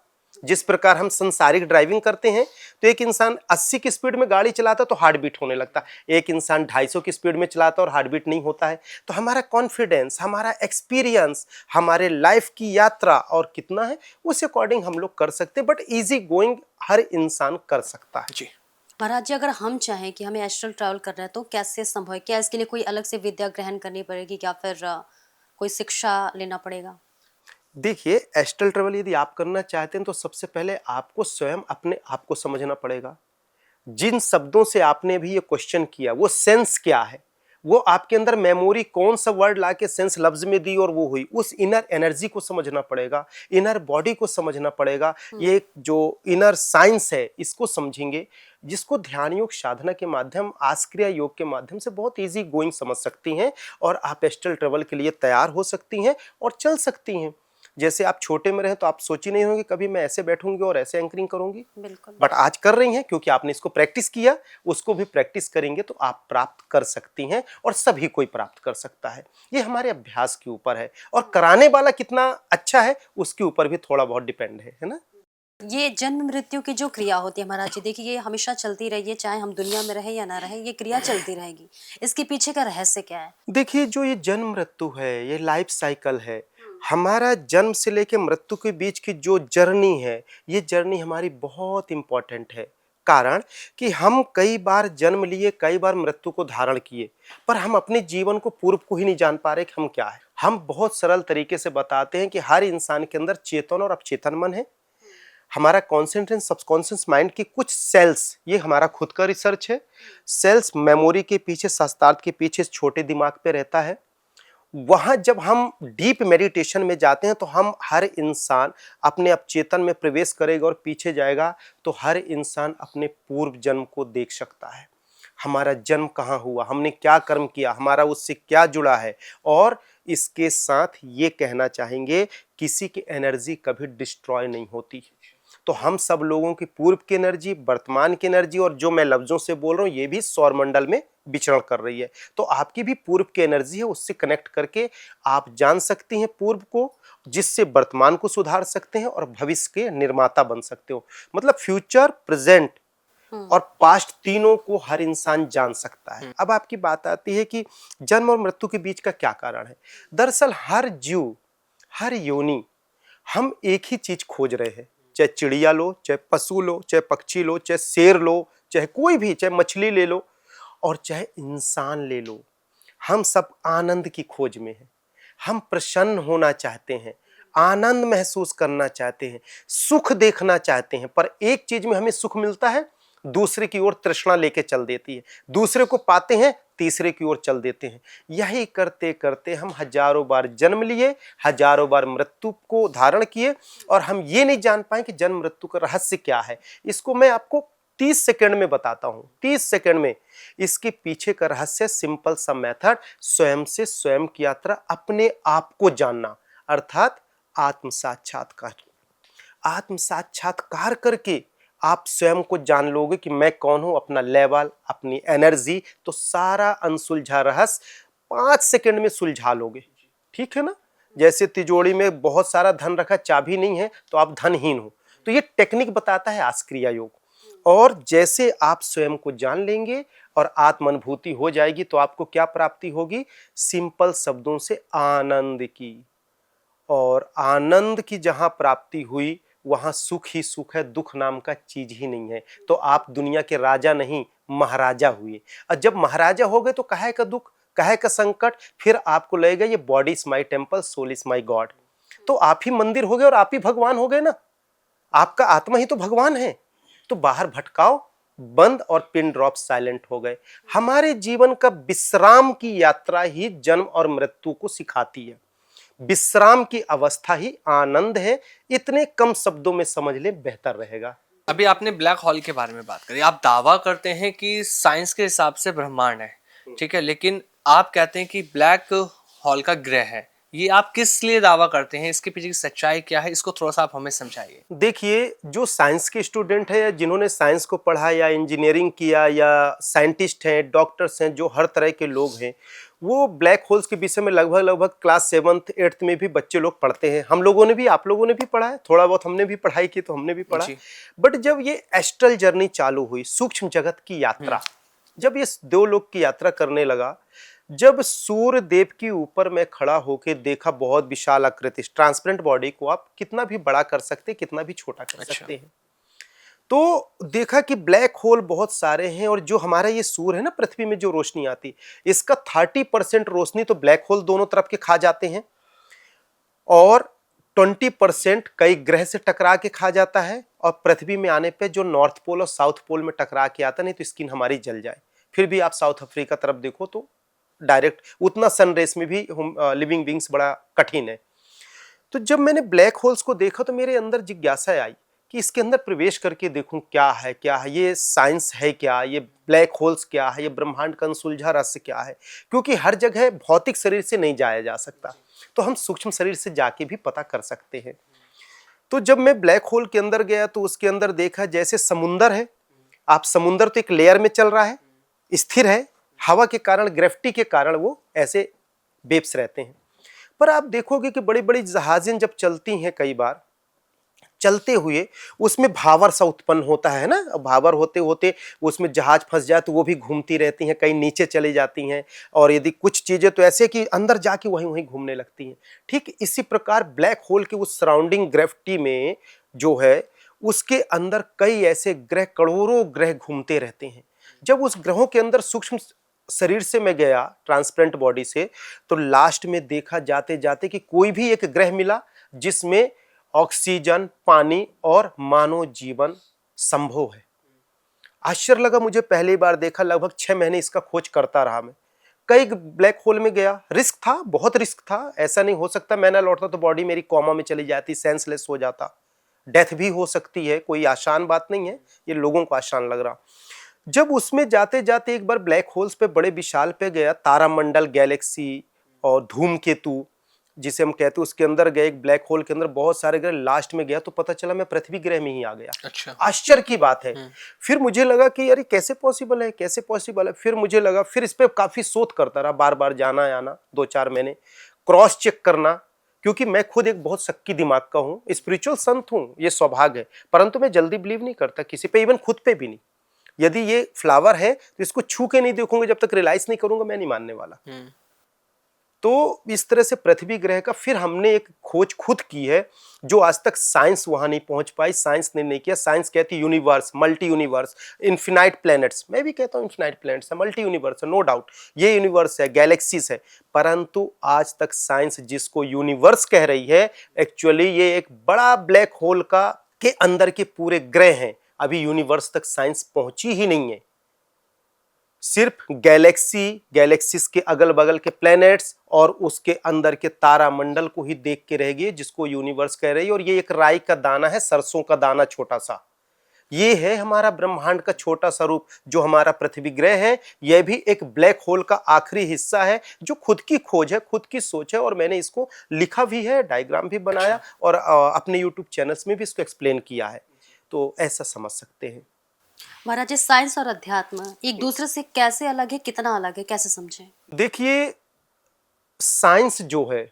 जिस प्रकार हम संसारिक ड्राइविंग करते हैं तो एक इंसान 80 की स्पीड में गाड़ी चलाता है तो हार्ट बीट होने लगता है, एक इंसान 250 की स्पीड में चलाता है और हार्ट बीट नहीं होता है। तो हमारा कॉन्फिडेंस, हमारा एक्सपीरियंस, हमारे लाइफ की यात्रा और कितना है उस अकॉर्डिंग हम लोग कर सकते हैं, बट इजी गोइंग हर इंसान कर सकता है। जी महाराज जी, अगर हम चाहें कि हमें एस्ट्रल ट्रैवल करना है तो कैसे संभव है? क्या इसके लिए कोई अलग से विद्या ग्रहण करनी पड़ेगी या फिर कोई शिक्षा लेना पड़ेगा? देखिए, एस्ट्रल ट्रेवल यदि आप करना चाहते हैं तो सबसे पहले आपको स्वयं अपने आप को समझना पड़ेगा। जिन शब्दों से आपने भी ये क्वेश्चन किया वो सेंस क्या है, वो आपके अंदर मेमोरी कौन सा वर्ड लाके सेंस लफ्ज में दी और वो हुई, उस इनर एनर्जी को समझना पड़ेगा, इनर बॉडी को समझना पड़ेगा। ये जो इनर साइंस है इसको समझेंगे, जिसको ध्यान योग साधना के माध्यम, आस्क्रिया योग के माध्यम से बहुत इजी गोइंग समझ सकती हैं और आप एस्ट्रल ट्रेवल के लिए तैयार हो सकती हैं और चल सकती हैं। जैसे आप छोटे में रहे तो आप सोची नहीं होंगे कभी मैं ऐसे बैठूंगी और ऐसे एंकरिंग करूंगी, बिल्कुल। बट आज कर रही हैं क्योंकि आपने इसको प्रैक्टिस किया। उसको भी प्रैक्टिस करेंगे तो आप प्राप्त कर सकती हैं और सभी कोई प्राप्त कर सकता है। ये हमारे अभ्यास के ऊपर है और कराने वाला कितना अच्छा है उसके ऊपर भी थोड़ा बहुत डिपेंड है ना। ये जन्म मृत्यु की जो क्रिया होती है महाराज जी, देखिए ये हमेशा चलती रही है, चाहे हम दुनिया में रहे या ना रहे, ये क्रिया चलती रहेगी। इसके पीछे का रहस्य क्या है? देखिए, जो ये जन्म मृत्यु है ये लाइफ साइकिल है। हमारा जन्म से लेके मृत्यु के बीच की जो जर्नी है ये जर्नी हमारी बहुत इंपॉर्टेंट है। कारण कि हम कई बार जन्म लिए, कई बार मृत्यु को धारण किए, पर हम अपने जीवन को पूर्व को ही नहीं जान पा रहे कि हम क्या है। हम बहुत सरल तरीके से बताते हैं कि हर इंसान के अंदर चेतन और अवचेतन मन है। हमारा कॉन्शियस एंड सबकॉन्शियस माइंड की कुछ सेल्स, ये हमारा खुद का रिसर्च है, सेल्स मेमोरी के पीछे, शास्त्रार्थ के पीछे छोटे दिमाग पे रहता है। वहां जब हम डीप मेडिटेशन में जाते हैं तो हम हर इंसान अपने अवचेतन में प्रवेश करेगा और पीछे जाएगा तो हर इंसान अपने पूर्व जन्म को देख सकता है। हमारा जन्म कहाँ हुआ, हमने क्या कर्म किया, हमारा उससे क्या जुड़ा है। और इसके साथ ये कहना चाहेंगे किसी की एनर्जी कभी डिस्ट्रॉय नहीं होती। तो हम सब लोगों की पूर्व की एनर्जी, वर्तमान की एनर्जी और जो मैं लफ्जों से बोल रहा हूँ ये भी सौरमंडल में विचरण कर रही है। तो आपकी भी पूर्व की एनर्जी है, उससे कनेक्ट करके आप जान सकती हैं पूर्व को, जिससे वर्तमान को सुधार सकते हैं और भविष्य के निर्माता बन सकते हो। मतलब फ्यूचर, प्रेजेंट और पास्ट तीनों को हर इंसान जान सकता है। अब आपकी बात आती है कि जन्म और मृत्यु के बीच का क्या कारण है। दरअसल हर जीव, हर योनि, हम एक ही चीज खोज रहे हैं। चाहे चिड़िया लो, चाहे पशु लो, चाहे पक्षी लो, चाहे शेर लो, चाहे कोई भी, चाहे मछली ले लो और चाहे इंसान ले लो, हम सब आनंद की खोज में हैं। हम प्रसन्न होना चाहते हैं, आनंद महसूस करना चाहते हैं, सुख देखना चाहते हैं। पर एक चीज में हमें सुख मिलता है, दूसरे की ओर तृष्णा लेके चल देती है। दूसरे को पाते हैं, तीसरे की ओर चल देते हैं। यही करते करते हम हजारों बार जन्म लिए, हजारों बार मृत्यु को धारण किए और हम ये नहीं जान पाए कि जन्म मृत्यु का रहस्य क्या है। इसको मैं आपको 30 सेकंड में बताता हूं। 30 सेकंड में इसके पीछे का रहस्य सिंपल सा मेथड, स्वयं से स्वयं की यात्रा, अपने आप को जानना, अर्थात आत्म साक्षात्कार। आत्म साक्षात्कार करके आप स्वयं को जान लोगे कि मैं कौन हूं, अपना लेवल, अपनी एनर्जी, तो सारा अनसुलझा रहस्य 5 सेकंड में सुलझा लोगे। ठीक है ना। जैसे तिजोरी में बहुत सारा धन रखा, चाबी नहीं है तो आप धनहीन हो। तो ये टेक्निक बताता है आस्क्रिया योग। और जैसे आप स्वयं को जान लेंगे और आत्म अनुभूति हो जाएगी तो आपको क्या प्राप्ति होगी, सिंपल शब्दों से आनंद की। और आनंद की जहां प्राप्ति हुई वहां सुख ही सुख है, दुख नाम का चीज ही नहीं है। तो आप दुनिया के राजा नहीं, महाराजा हुए। और जब महाराजा हो गए तो काहे का दुख, काहे का संकट, फिर आपको लगेगा ये body is my temple, soul is my God. तो आप ही मंदिर हो गए और आप ही भगवान हो गए ना। आपका आत्मा ही तो भगवान है। तो बाहर भटकाओ, बंद और पिन ड्रॉप साइलेंट हो गए। हमारे जीवन का विश्राम की यात्रा ही जन्म और मृत्यु को सिखाती है। विश्राम की अवस्था ही आनंद है। इतने कम शब्दों में समझ ले, बेहतर रहेगा। अभी आपने ब्लैक होल के बारे में बात करी। आप दावा करते हैं कि साइंस के हिसाब से ब्रह्मांड है, ठीक है, लेकिन आप कहते हैं कि ब्लैक होल का ग्रह है। ये आप किस लिए दावा करते हैं? इसके पीछे की सच्चाई क्या है? इसको थोड़ा सा आप हमें समझाइए। देखिए, जो साइंस के स्टूडेंट है या जिन्होंने साइंस को पढ़ा या इंजीनियरिंग किया या साइंटिस्ट हैं, डॉक्टर्स हैं, जो हर तरह के लोग हैं, वो ब्लैक होल्स के विषय में लगभग क्लास 7th 8th में भी बच्चे लोग पढ़ते हैं। हम लोगों ने भी, आप लोगों ने भी पढ़ा है, थोड़ा बहुत हमने भी पढ़ाई की तो हमने भी पढ़ा। जी। बट जब ये एस्ट्रल जर्नी चालू हुई, सूक्ष्म जगत की यात्रा, जब ये दो लोग की यात्रा करने लगा, जब सूर्य देव के ऊपर मैं खड़ा होकर देखा बहुत विशाल आकृति, ट्रांसपेरेंट बॉडी को आप कितना भी बड़ा कर सकते, कितना भी छोटा कर सकते हैं, तो देखा कि ब्लैक होल बहुत सारे हैं। और जो हमारा ये सूर्य है ना, पृथ्वी में जो रोशनी आती, इसका 30% रोशनी तो ब्लैक होल दोनों तरफ के खा जाते हैं, और 20% कई ग्रह से टकरा के खा जाता है। और पृथ्वी में आने पे जो नॉर्थ पोल और साउथ पोल में टकरा के आता, नहीं तो स्किन हमारी जल जाए। फिर भी आप साउथ अफ्रीका तरफ देखो तो डायरेक्ट उतना सन रेस में भी लिविंग बींग्स बड़ा कठिन है। तो जब मैंने ब्लैक होल्स को देखा तो मेरे अंदर जिज्ञासा आई कि इसके अंदर प्रवेश करके देखूं क्या है, ये साइंस है क्या, ये ब्लैक होल्स क्या है, ये ब्रह्मांड का अनसुलझा रहस्य क्या है। क्योंकि हर जगह भौतिक शरीर से नहीं जाया जा सकता, तो हम सूक्ष्म शरीर से जाके भी पता कर सकते हैं। तो जब मैं ब्लैक होल के अंदर गया तो उसके अंदर देखा जैसे समुंदर है। आप समुंदर तो एक लेयर में चल रहा है, स्थिर है, हवा के कारण, ग्रेविटी के कारण वो ऐसे वेव्स रहते हैं। पर आप देखोगे कि बड़ी बड़ी जहाजें जब चलती हैं, कई बार चलते हुए उसमें भावर सा उत्पन्न होता है ना, भावर होते होते उसमें जहाज फंस जाए तो वो भी घूमती रहती हैं, कहीं नीचे चली जाती हैं, और यदि कुछ चीजें तो ऐसे कि अंदर जाके वहीं वहीं घूमने लगती हैं। ठीक इसी प्रकार ब्लैक होल के उस सराउंडिंग ग्रेविटी में जो है, उसके अंदर कई ऐसे ग्रह, करोड़ों ग्रह घूमते रहते हैं। जब उस ग्रहों के अंदर सूक्ष्म शरीर से मैं गया, ट्रांसपेरेंट बॉडी से, तो लास्ट में देखा जाते जाते कि कोई भी एक ग्रह मिला जिसमें ऑक्सीजन, पानी और मानव जीवन संभव है। आश्चर्य लगा मुझे, पहली बार देखा। लगभग 6 महीने इसका खोज करता रहा मैं। कई ब्लैक होल में गया, रिस्क था, बहुत रिस्क था। ऐसा नहीं हो सकता मैं ना लौटता तो बॉडी मेरी कोमा में चली जाती, सेंसलेस हो जाता, डेथ भी हो सकती है। कोई आसान बात नहीं है, ये लोगों को आसान लग रहा। जब उसमें जाते जाते एक बार ब्लैक होल्स पे, बड़े विशाल पे गया, तारामंडल, गैलेक्सी और धूमकेतु जिसे हम कहते हैं, उसके अंदर गए। एक ब्लैक होल के अंदर बहुत सारे ग्रह, लास्ट में गया तो पता चला मैं पृथ्वी ग्रह में ही आ गया। अच्छा। आश्चर्य की बात है। फिर मुझे लगा कि यार कैसे पॉसिबल है, कैसे पॉसिबल है। फिर मुझे लगा, फिर इस पे काफी शोध करता रहा, बार बार जाना आना, 2-4 महीने क्रॉस चेक करना, क्योंकि मैं खुद एक बहुत शक्की दिमाग का हूँ, स्पिरिचुअल संत हूँ, ये सौभाग्य है। परंतु मैं जल्दी बिलीव नहीं करता किसी पे, इवन खुद पे भी नहीं। यदि ये फ्लावर है तो इसको छू के नहीं देखूंगा, जब तक रियलाइज नहीं करूंगा मैं नहीं मानने वाला। तो इस तरह से पृथ्वी ग्रह का फिर हमने एक खोज खुद की है, जो आज तक साइंस वहां नहीं पहुंच पाई, साइंस ने नहीं किया। साइंस कहती है universe, multi universe, infinite planets. मैं भी कहता हूं इन्फिनाइट प्लैनेट्स है, मल्टी यूनिवर्स है, नो डाउट, ये यूनिवर्स है, गैलेक्सीज है। परंतु आज तक साइंस जिसको यूनिवर्स कह रही है, एक्चुअली ये एक बड़ा ब्लैक होल का के अंदर के पूरे ग्रह हैं। अभी यूनिवर्स तक साइंस पहुंची ही नहीं है। सिर्फ गैलेक्सीज के अगल बगल के प्लैनेट्स और उसके अंदर के तारामंडल को ही देख के रह गए, जिसको यूनिवर्स कह रही है। और ये एक राई का दाना है, सरसों का दाना छोटा सा। ये है हमारा ब्रह्मांड का छोटा सा रूप, जो हमारा पृथ्वी ग्रह है। यह भी एक ब्लैक होल का आखिरी हिस्सा है, जो खुद की खोज है, खुद की सोच है। और मैंने इसको लिखा भी है, डायग्राम भी बनाया, और अपने यूट्यूब चैनल्स में भी इसको एक्सप्लेन किया है। तो ऐसा समझ सकते हैं। महाराज जी, साइंस और अध्यात्म एक दूसरे से कैसे अलग है, कितना अलग है, कैसे समझें? देखिए, साइंस जो है,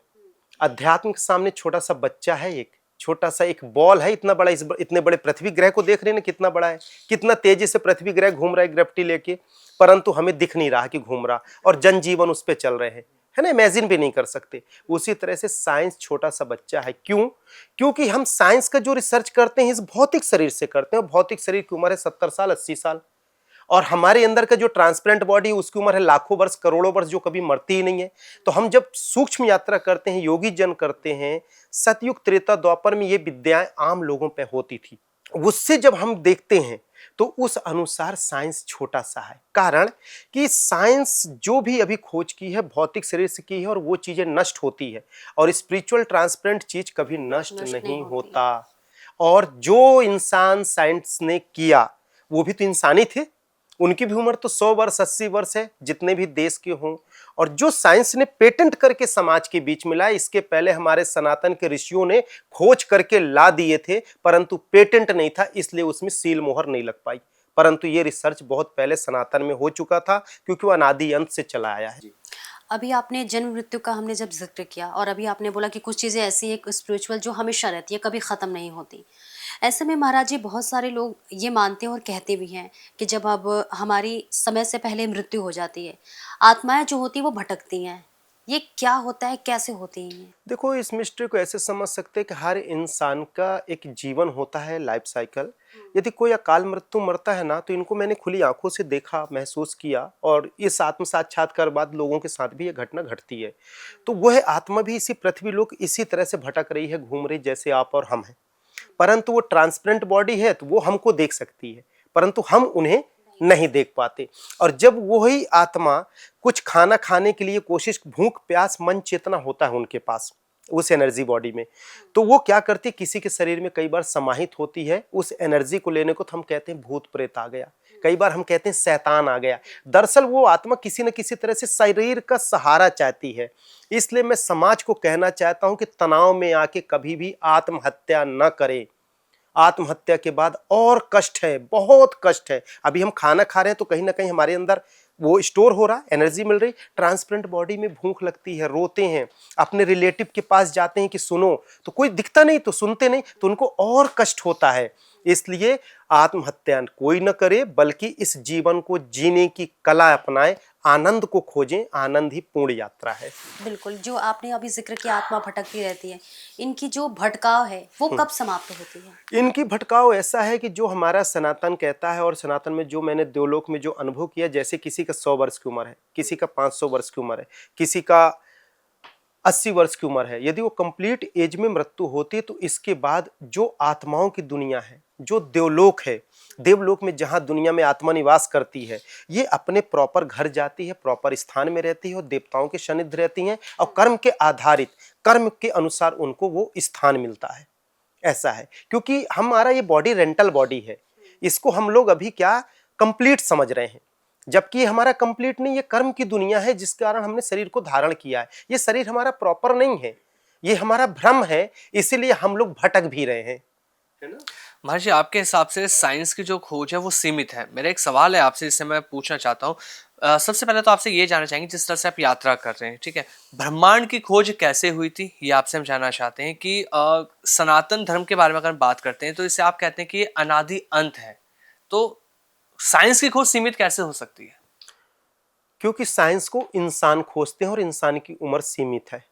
अध्यात्म के सामने छोटा सा बच्चा है, एक छोटा सा एक बॉल है, इतना बड़ा। इतने बड़े पृथ्वी ग्रह को देख रहे हैं ना, कितना बड़ा है, कितना तेजी से पृथ्वी ग्रह घूम रहा है ग्रेविटी लेके, परंतु हमें दिख नहीं रहा कि घूम रहा, और जनजीवन उस पर चल रहे हैं, है ना, इमेजिन भी नहीं कर सकते। उसी तरह से साइंस छोटा सा बच्चा है। क्यों? क्योंकि हम साइंस का जो रिसर्च करते हैं इस भौतिक शरीर से करते हैं। भौतिक शरीर की उम्र है 70 साल, 80 साल, और हमारे अंदर का जो ट्रांसपेरेंट बॉडी उसकी उम्र है लाखों वर्ष, करोड़ों वर्ष, जो कभी मरती ही नहीं है। तो हम जब सूक्ष्म यात्रा करते हैं, योगी जन करते हैं, सतयुग त्रेता द्वापर में ये विद्याएं आम लोगों पे होती थी। उससे जब हम देखते हैं तो उस अनुसार साइंस छोटा सा है। कारण कि साइंस जो भी अभी खोज की है भौतिक शरीर से की है और वो चीजें नष्ट होती है, और स्पिरिचुअल ट्रांसपेरेंट चीज कभी नष्ट नष्ट नहीं नहीं होती। होता। और जो इंसान साइंस ने किया वो भी तो इंसान ही थे, उनकी भी उम्र तो 100 वर्ष 80 वर्ष है, जितने भी देश के हों। और जो साइंस ने पेटेंट करके समाज के बीच में लाया, इसके पहले हमारे सनातन के ऋषियों ने खोज करके ला दिए थे, परंतु पेटेंट नहीं था, इसलिए उसमें सील मोहर नहीं लग पाई। परंतु ये रिसर्च बहुत पहले सनातन में हो चुका था, क्योंकि वो अनादि अंत से चला आया है। अभी आपने जन्म मृत्यु का हमने जब जिक्र किया, और अभी आपने बोला कि कुछ चीज़ें ऐसी है स्पिरिचुअल जो हमेशा रहती है, कभी ख़त्म नहीं होती। ऐसे में महाराज जी बहुत सारे लोग ये मानते हैं और कहते भी हैं कि जब अब हमारी समय से पहले मृत्यु हो जाती है, आत्माएं जो होती हैं वो भटकती हैं। ये क्या होता है, कैसे होती हैं ये? देखो, इस मिस्ट्री को ऐसे समझ सकते हैं कि हर इंसान का एक जीवन होता है, लाइफ साइकिल। यदि कोई अकाल मृत्यु मरता है ना, तो इनको मैंने खुली आंखों से देखा, महसूस किया, और इस आत्म साक्षात्कार बाद लोगों के साथ भी ये घटना घटती है। तो वह आत्मा भी इसी पृथ्वी लोक इसी तरह से भटक रही है, घूम रही, जैसे आप और हम हैं। परंतु वो ट्रांसपेरेंट बॉडी है, तो वो हमको देख सकती है, परंतु हम उन्हें नहीं देख पाते। और जब वही आत्मा कुछ खाना खाने के लिए कोशिश, भूख प्यास मन चेतना होता है उनके पास उस एनर्जी बॉडी में, तो वो क्या करती है, किसी के शरीर में कई बार समाहित होती है। उस एनर्जी को लेने को तो हम कहते हैं भूत प्रेत आ गया, कई बार हम कहते हैं शैतान आ गया। दरअसल वो आत्मा किसी न किसी तरह से शरीर का सहारा चाहती है। इसलिए मैं समाज को कहना चाहता हूं कि तनाव में आके कभी भी आत्महत्या न करें। आत्महत्या के बाद और कष्ट है, बहुत कष्ट है। अभी हम खाना खा रहे हैं तो कहीं ना कहीं हमारे अंदर वो स्टोर हो रहा, एनर्जी मिल रही। ट्रांसपेरेंट बॉडी में भूख लगती है, रोते हैं, अपने रिलेटिव के पास जाते हैं कि सुनो, तो कोई दिखता नहीं, तो सुनते नहीं, तो उनको और कष्ट होता है। इसलिए आत्महत्या कोई न करे, बल्कि इस जीवन को जीने की कला अपनाए, आनंद को खोजें। आनंद ही पूर्ण यात्रा है। बिल्कुल, जो आपने अभी जिक्र किया आत्मा भटकती रहती है, इनकी जो भटकाव है वो कब समाप्त होती है? इनकी भटकाव ऐसा है कि जो हमारा सनातन कहता है, और सनातन में जो मैंने देवलोक में जो अनुभव किया, जैसे किसी का 100 वर्ष की उम्र है, किसी का 500 वर्ष की उम्र है, किसी का 80 वर्ष की उम्र है, यदि वो कंप्लीट एज में मृत्यु होती है, तो इसके बाद जो आत्माओं की दुनिया है, जो देवलोक है, देवलोक में जहां दुनिया में आत्मा निवास करती है, ये अपने प्रॉपर घर जाती है, प्रॉपर स्थान में रहती है, और देवताओं के सानिध्य रहती हैं, और कर्म के आधारित, कर्म के अनुसार उनको वो स्थान मिलता है। ऐसा है, क्योंकि हमारा ये बॉडी रेंटल बॉडी है, इसको हम लोग अभी क्या कंप्लीट समझ रहे हैं, जबकि हमारा कंप्लीट नहीं, ये कर्म की दुनिया है, जिस कारण हमने शरीर को धारण किया है। ये शरीर हमारा प्रॉपर नहीं है, ये हमारा भ्रम है, इसीलिए हम लोग भटक भी रहे हैं, है ना। महाराज जी, आपके हिसाब से साइंस की जो खोज है वो सीमित है। मेरा एक सवाल है आपसे, जिससे मैं पूछना चाहता हूँ। सबसे पहले तो आपसे ये जानना चाहेंगे, जिस तरह से आप यात्रा कर रहे हैं, ठीक है, ब्रह्मांड की खोज कैसे हुई थी, ये आपसे हम जानना चाहते हैं। कि सनातन धर्म के बारे में अगर बात करते हैं, तो इससे आप कहते हैं कि ये अनादि अंत है, तो साइंस की खोज सीमित कैसे हो सकती है? क्योंकि साइंस को इंसान खोजते हैं, और इंसान की उम्र सीमित है,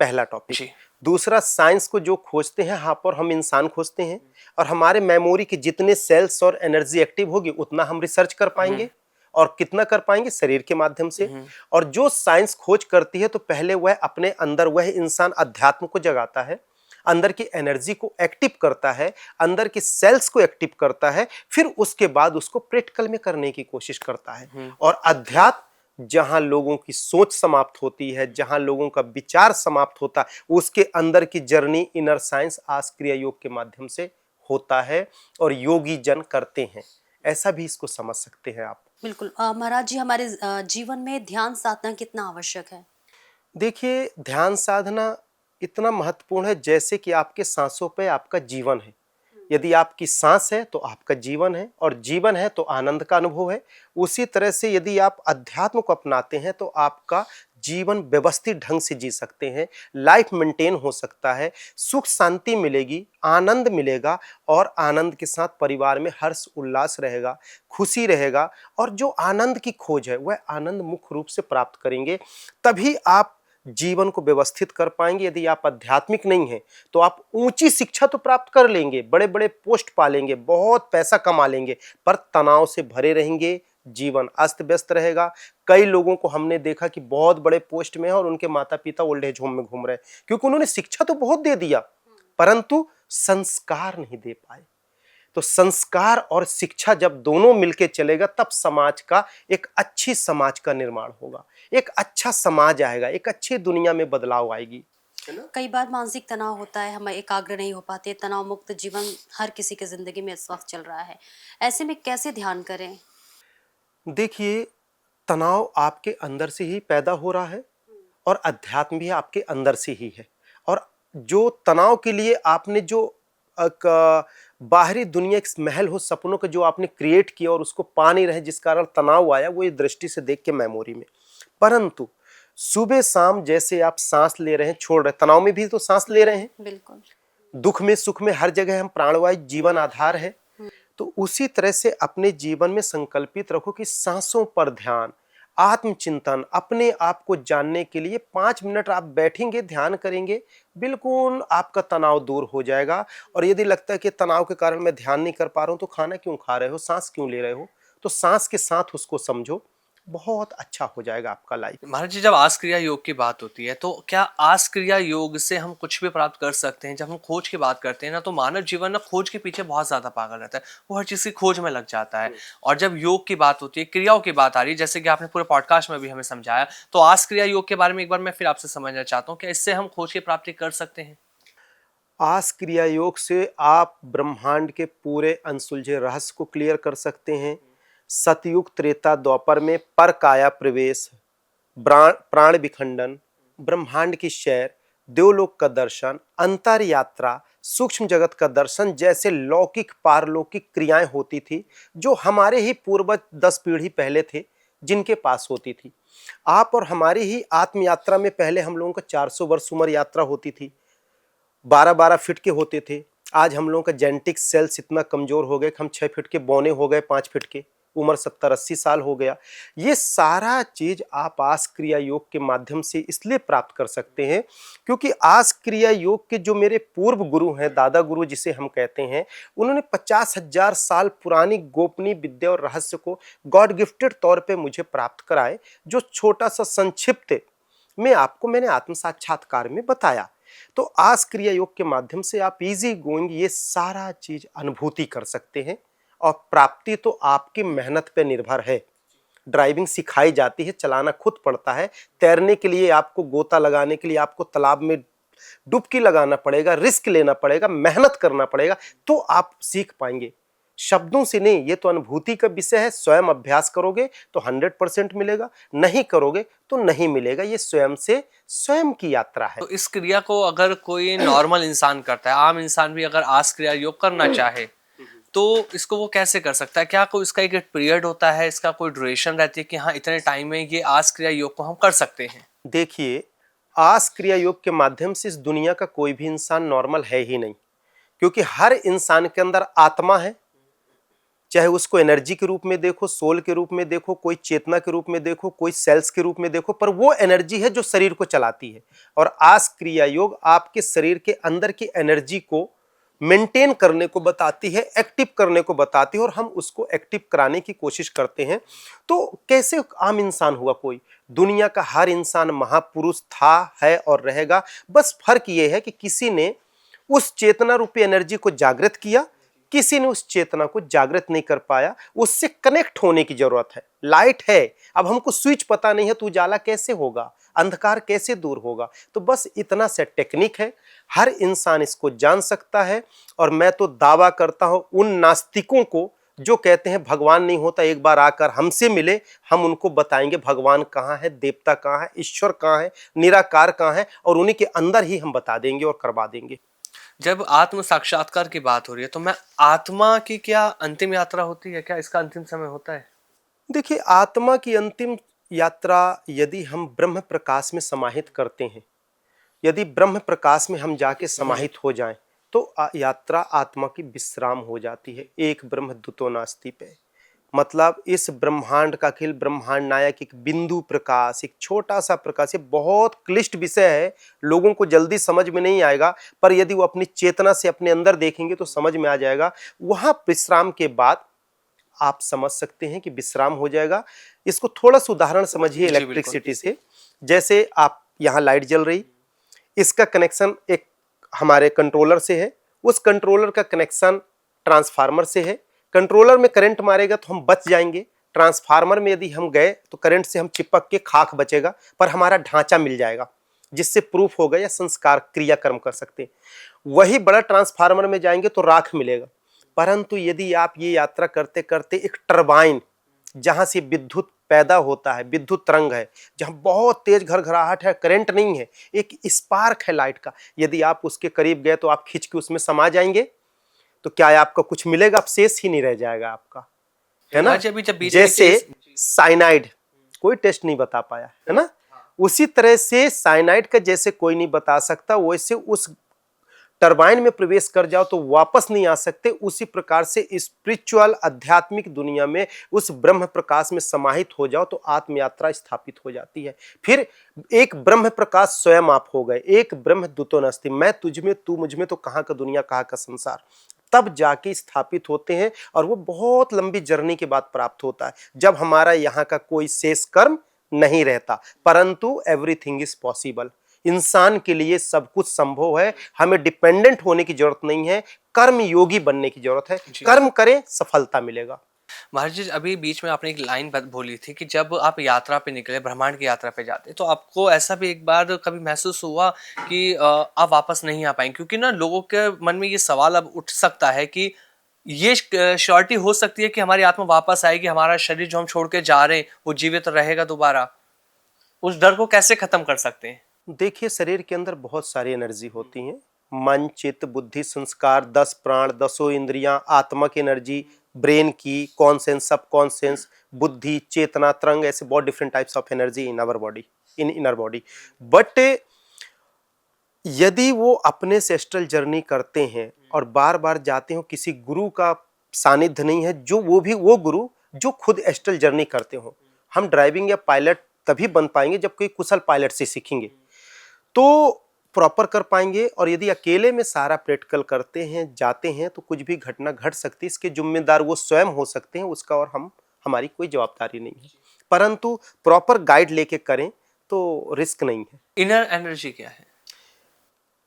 पहला टॉपिक। जी। दूसरा, साइंस को जो खोजते हैं, यहाँ पर हम इंसान खोजते हैं, और हमारे मेमोरी के जितने सेल्स और एनर्जी एक्टिव होगी, उतना हम रिसर्च कर पाएंगे। और कितना कर पाएंगे? शरीर के माध्यम से। और जो साइंस खोज करती है, तो पहले वह अपने अंदर, वह इंसान अध्यात्म को जगाता है, अंदर की एनर्जी को एक्टिव करता है, अंदर के सेल्स को एक्टिव करता है, फिर उसके बाद उसको प्रैक्टिकल में करने की कोशिश करता है। और अध्यात्म जहां लोगों की सोच समाप्त होती है, जहां लोगों का विचार समाप्त होता है, उसके अंदर की जर्नी इनर साइंस आज क्रिया योग के माध्यम से होता है, और योगी जन करते हैं। ऐसा भी इसको समझ सकते हैं आप। बिल्कुल। महाराज जी, हमारे जीवन में ध्यान साधना कितना आवश्यक है? देखिए, ध्यान साधना इतना महत्वपूर्ण है, जैसे कि आपके सांसों पे आपका जीवन है। यदि आपकी सांस है तो आपका जीवन है, और जीवन है तो आनंद का अनुभव है। उसी तरह से यदि आप अध्यात्म को अपनाते हैं, तो आपका जीवन व्यवस्थित ढंग से जी सकते हैं, लाइफ मेंटेन हो सकता है, सुख शांति मिलेगी, आनंद मिलेगा, और आनंद के साथ परिवार में हर्ष उल्लास रहेगा, खुशी रहेगा। और जो आनंद की खोज है, वह आनंद मुख्य रूप से प्राप्त करेंगे, तभी आप जीवन को व्यवस्थित कर पाएंगे। यदि आप आध्यात्मिक नहीं हैं, तो आप ऊंची शिक्षा तो प्राप्त कर लेंगे, बड़े बड़े पोस्ट पा लेंगे, बहुत पैसा कमा लेंगे, पर तनाव से भरे रहेंगे, जीवन अस्त व्यस्त रहेगा। कई लोगों को हमने देखा कि बहुत बड़े पोस्ट में है, और उनके माता पिता ओल्ड एज होम में घूम रहे हैं, क्योंकि उन्होंने शिक्षा तो बहुत दे दिया, परंतु संस्कार नहीं दे पाए। तो संस्कार और शिक्षा जब दोनों मिलके चलेगा तब समाज का एक अच्छी समाज का निर्माण होगा, एक अच्छा समाज आएगा, एक अच्छी दुनिया में बदलाव आएगी। कई बार मानसिक तनाव होता है, हम एकाग्र नहीं हो पाते, तनाव मुक्त जीवन हर किसी के जिंदगी में इस वक्त चल रहा है, ऐसे में कैसे ध्यान करें? देखिए, तनाव आपके अंदर से ही पैदा हो रहा है और अध्यात्म भी आपके अंदर से ही है। और जो तनाव के लिए आपने जो बाहरी दुनिया एक महल हो सपनों का जो आपने क्रिएट किया और उसको पा नहीं रहे, जिस कारण तनाव आया, वो ये दृष्टि से देख के मेमोरी में। परंतु सुबह शाम जैसे आप सांस ले रहे हैं, छोड़ रहे हैं, तनाव में भी तो सांस ले रहे हैं, बिल्कुल। दुख में सुख में हर जगह हम प्राणवायु जीवन आधार है। तो उसी तरह से अपने जीवन में संकल्पित रखो कि सांसों पर ध्यान, आत्मचिंतन, अपने आप को जानने के लिए 5 मिनट आप बैठेंगे, ध्यान करेंगे, बिल्कुल आपका तनाव दूर हो जाएगा। और यदि लगता है कि तनाव के कारण मैं ध्यान नहीं कर पा रहा हूं, तो खाना क्यों खा रहे हो, सांस क्यों ले रहे हो, तो सांस के साथ उसको समझो, बहुत अच्छा हो जाएगा आपका लाइफ। महाराज जी, जब आस क्रिया योग की बात होती है तो क्या आस क्रिया योग से हम कुछ भी प्राप्त कर सकते हैं? जब हम खोज की बात करते हैं ना, तो मानव जीवन ना खोज के पीछे बहुत ज्यादा पागल रहता है, वो हर चीज की खोज में लग जाता है। और जब योग की बात होती है, क्रियाओं की बात आ रही है, जैसे कि आपने पूरे पॉडकास्ट में भी हमें समझाया, तो आस क्रिया योग के बारे में एक बार मैं फिर आपसे समझना चाहता हूँ, क्या इससे हम खोज की प्राप्ति कर सकते हैं? आस क्रिया योग से आप ब्रह्मांड के पूरे अनसुलझे रहस्य को क्लियर कर सकते हैं। सतयुग त्रेता द्वापर में पर काया प्रवेश, प्राण विखंडन, ब्रह्मांड की सैर, देवलोक का दर्शन, अंतर यात्रा, सूक्ष्म जगत का दर्शन जैसे लौकिक पारलौकिक क्रियाएं होती थी, जो हमारे ही पूर्वज 10 पीढ़ी पहले थे जिनके पास होती थी। आप और हमारी ही आत्म यात्रा में पहले हम लोगों का 400 वर्ष उम्र यात्रा होती थी, 12-12 फीट के होते थे। आज हम लोगों का जेनेटिक सेल्स इतना कमजोर हो गए कि हम 6 फीट के बौने हो गए, 5 फीट के, उम्र 70-80 साल हो गया। ये सारा चीज आप आस क्रिया योग के माध्यम से इसलिए प्राप्त कर सकते हैं क्योंकि आस क्रिया योग के जो मेरे पूर्व गुरु हैं, दादा गुरु जिसे हम कहते हैं, उन्होंने 50,000 साल पुरानी गोपनीय विद्या और रहस्य को गॉड गिफ्टेड तौर पे मुझे प्राप्त कराए, जो छोटा सा संक्षिप्त में आपको मैंने आत्म साक्षात्कार में बताया। तो आस क्रिया योग के माध्यम से आप इजी गोइंग ये सारा चीज अनुभूति कर सकते हैं और प्राप्ति तो आपकी मेहनत पे निर्भर है। ड्राइविंग सिखाई जाती है, चलाना खुद पड़ता है। तैरने के लिए आपको गोता लगाने के लिए आपको तालाब में डुबकी लगाना पड़ेगा, रिस्क लेना पड़ेगा, मेहनत करना पड़ेगा, तो आप सीख पाएंगे। शब्दों से नहीं, ये तो अनुभूति का विषय है। स्वयं अभ्यास करोगे तो 100% मिलेगा, नहीं करोगे तो नहीं मिलेगा। ये स्वयं से स्वयं की यात्रा है। तो इस क्रिया को अगर कोई नॉर्मल इंसान करता है, आम इंसान भी अगर आस क्रिया योग करना चाहे, तो इसको वो कैसे कर सकता है? क्या कोई इसका एक पीरियड होता है, इसका कोई ड्यूरेशन रहती है कि हाँ इतने टाइम में ये आस क्रिया योग को हम कर सकते हैं? देखिए, आस क्रिया योग के माध्यम से इस दुनिया का कोई भी इंसान नॉर्मल है ही नहीं, क्योंकि हर इंसान के अंदर आत्मा है। चाहे उसको एनर्जी के रूप में देखो, सोल के रूप में देखो, कोई चेतना के रूप में देखो, कोई सेल्स के रूप में देखो, पर वो एनर्जी है जो शरीर को चलाती है। और आस क्रिया योग आपके शरीर के अंदर की एनर्जी को मेंटेन करने को बताती है, एक्टिव करने को बताती है, और हम उसको एक्टिव कराने की कोशिश करते हैं। तो कैसे आम इंसान हुआ कोई? दुनिया का हर इंसान महापुरुष था, है और रहेगा। बस फर्क ये है कि किसी ने उस चेतना रूपी एनर्जी को जागृत किया, किसी ने उस चेतना को जागृत नहीं कर पाया। उससे कनेक्ट होने की जरूरत है। लाइट है, अब हमको स्विच पता नहीं है तो उजाला कैसे होगा, अंधकार कैसे दूर होगा? तो बस इतना सा टेक्निक है, हर इंसान इसको जान सकता है। और मैं तो दावा करता हूं उन नास्तिकों को जो कहते हैं भगवान नहीं होता, एक बार आकर हमसे मिले, हम उनको बताएंगे भगवान कहाँ है, देवता कहाँ है, ईश्वर कहाँ है, निराकार कहाँ है, और उन्हीं के अंदर ही हम बता देंगे और करवा देंगे। जब आत्म साक्षात्कार की बात हो रही है, तो मैं आत्मा की क्या अंतिम यात्रा होती है? क्या इसका अंतिम समय होता है? देखिए, आत्मा की अंतिम यात्रा यदि हम ब्रह्म प्रकाश में समाहित करते हैं, यदि ब्रह्म प्रकाश में हम जाके समाहित हो जाएं, तो यात्रा आत्मा की विश्राम हो जाती है। एक ब्रह्म द्वितो नास्ति पे, मतलब इस ब्रह्मांड का अखिल ब्रह्मांड नायक एक बिंदु प्रकाश, एक छोटा सा प्रकाश। ये बहुत क्लिष्ट विषय है, लोगों को जल्दी समझ में नहीं आएगा, पर यदि वो अपनी चेतना से अपने अंदर देखेंगे तो समझ में आ जाएगा। वहां विश्राम के बाद आप समझ सकते हैं कि विश्राम हो जाएगा। इसको थोड़ा सा उदाहरण समझिए इलेक्ट्रिसिटी से। जैसे आप यहाँ लाइट जल रही, इसका कनेक्शन एक हमारे कंट्रोलर से है, उस कंट्रोलर का कनेक्शन ट्रांसफार्मर से है। कंट्रोलर में करंट मारेगा तो हम बच जाएंगे, ट्रांसफार्मर में यदि हम गए तो करंट से हम चिपक के खाक बचेगा, पर हमारा ढांचा मिल जाएगा जिससे प्रूफ होगा या संस्कार क्रियाकर्म कर सकते हैं। वही बड़ा ट्रांसफार्मर में जाएंगे तो राख मिलेगा। परंतु यदि आप ये यात्रा करते करते एक टरबाइन जहां से विद्युत पैदा होता है, विद्युत तरंग है, जहां बहुत तेज घरघराहट है, करंट नहीं है, एक स्पार्क है लाइट का, यदि आप उसके करीब गए तो आप खिंच के उसमें समा जाएंगे, तो क्या आपका कुछ मिलेगा? आप शेष ही नहीं रह जाएगा आपका, है ना। जैसे साइनाइड कोई टेस्ट नहीं बता पाया, है ना, उसी तरह से साइनाइड का जैसे कोई नहीं बता सकता, वैसे उस टरबाइन में प्रवेश कर जाओ तो वापस नहीं आ सकते। उसी प्रकार से स्पिरिचुअल आध्यात्मिक दुनिया में उस ब्रह्म प्रकाश में समाहित हो जाओ तो आत्म यात्रा स्थापित हो जाती है। फिर एक ब्रह्म प्रकाश स्वयं आप हो गए, एक ब्रह्म द्वितो नास्ति, मैं तुझ में तू मुझ में, तो कहाँ का दुनिया कहाँ का संसार, तब जाके स्थापित होते हैं। और वो बहुत लंबी जर्नी के बाद प्राप्त होता है, जब हमारा यहाँ का कोई शेष कर्म नहीं रहता। परंतु एवरीथिंग इज पॉसिबल, इंसान के लिए सब कुछ संभव है। हमें डिपेंडेंट होने की जरूरत नहीं है, कर्म योगी बनने की जरूरत है। कर्म करें, सफलता मिलेगा। महाराज जी, अभी बीच में आपने एक लाइन बोली थी कि जब आप यात्रा पे निकले, ब्रह्मांड की यात्रा पे जाते, तो आपको ऐसा भी एक बार कभी महसूस हुआ कि आप वापस नहीं आ पाएंगे? क्योंकि ना लोगों के मन में ये सवाल अब उठ सकता है कि ये श्योरिटी हो सकती है कि हमारी आत्मा वापस आएगी, हमारा शरीर जो हम छोड़ के जा रहे हैं वो जीवित रहेगा दोबारा? उस डर को कैसे खत्म कर सकते हैं? देखिए, शरीर के अंदर बहुत सारी एनर्जी होती हैं, मन, चित्त, बुद्धि, संस्कार, 10 प्राण, 10 इंद्रियां, आत्मा की एनर्जी, ब्रेन की, कॉन्सेंस, सब कॉन्सेंस, बुद्धि, चेतना, तरंग, ऐसे बहुत different types of energy in our body, in inner body. But यदि वो अपने से एस्ट्रल जर्नी करते हैं और बार बार जाते हो, किसी गुरु का सानिध्य नहीं है, जो वो गुरु जो खुद एस्ट्रल जर्नी करते हो। हम ड्राइविंग या पायलट तभी बन पाएंगे जब कोई कुशल पायलट से सीखेंगे तो प्रॉपर कर पाएंगे। और यदि अकेले में सारा प्रैक्टिकल करते हैं, जाते हैं, तो कुछ भी घटना घट सकती है, इसके जिम्मेदार वो स्वयं हो सकते हैं, उसका और हमारी कोई जवाबदारी नहीं है। परंतु प्रॉपर गाइड लेके करें तो रिस्क नहीं है। इनर एनर्जी क्या है?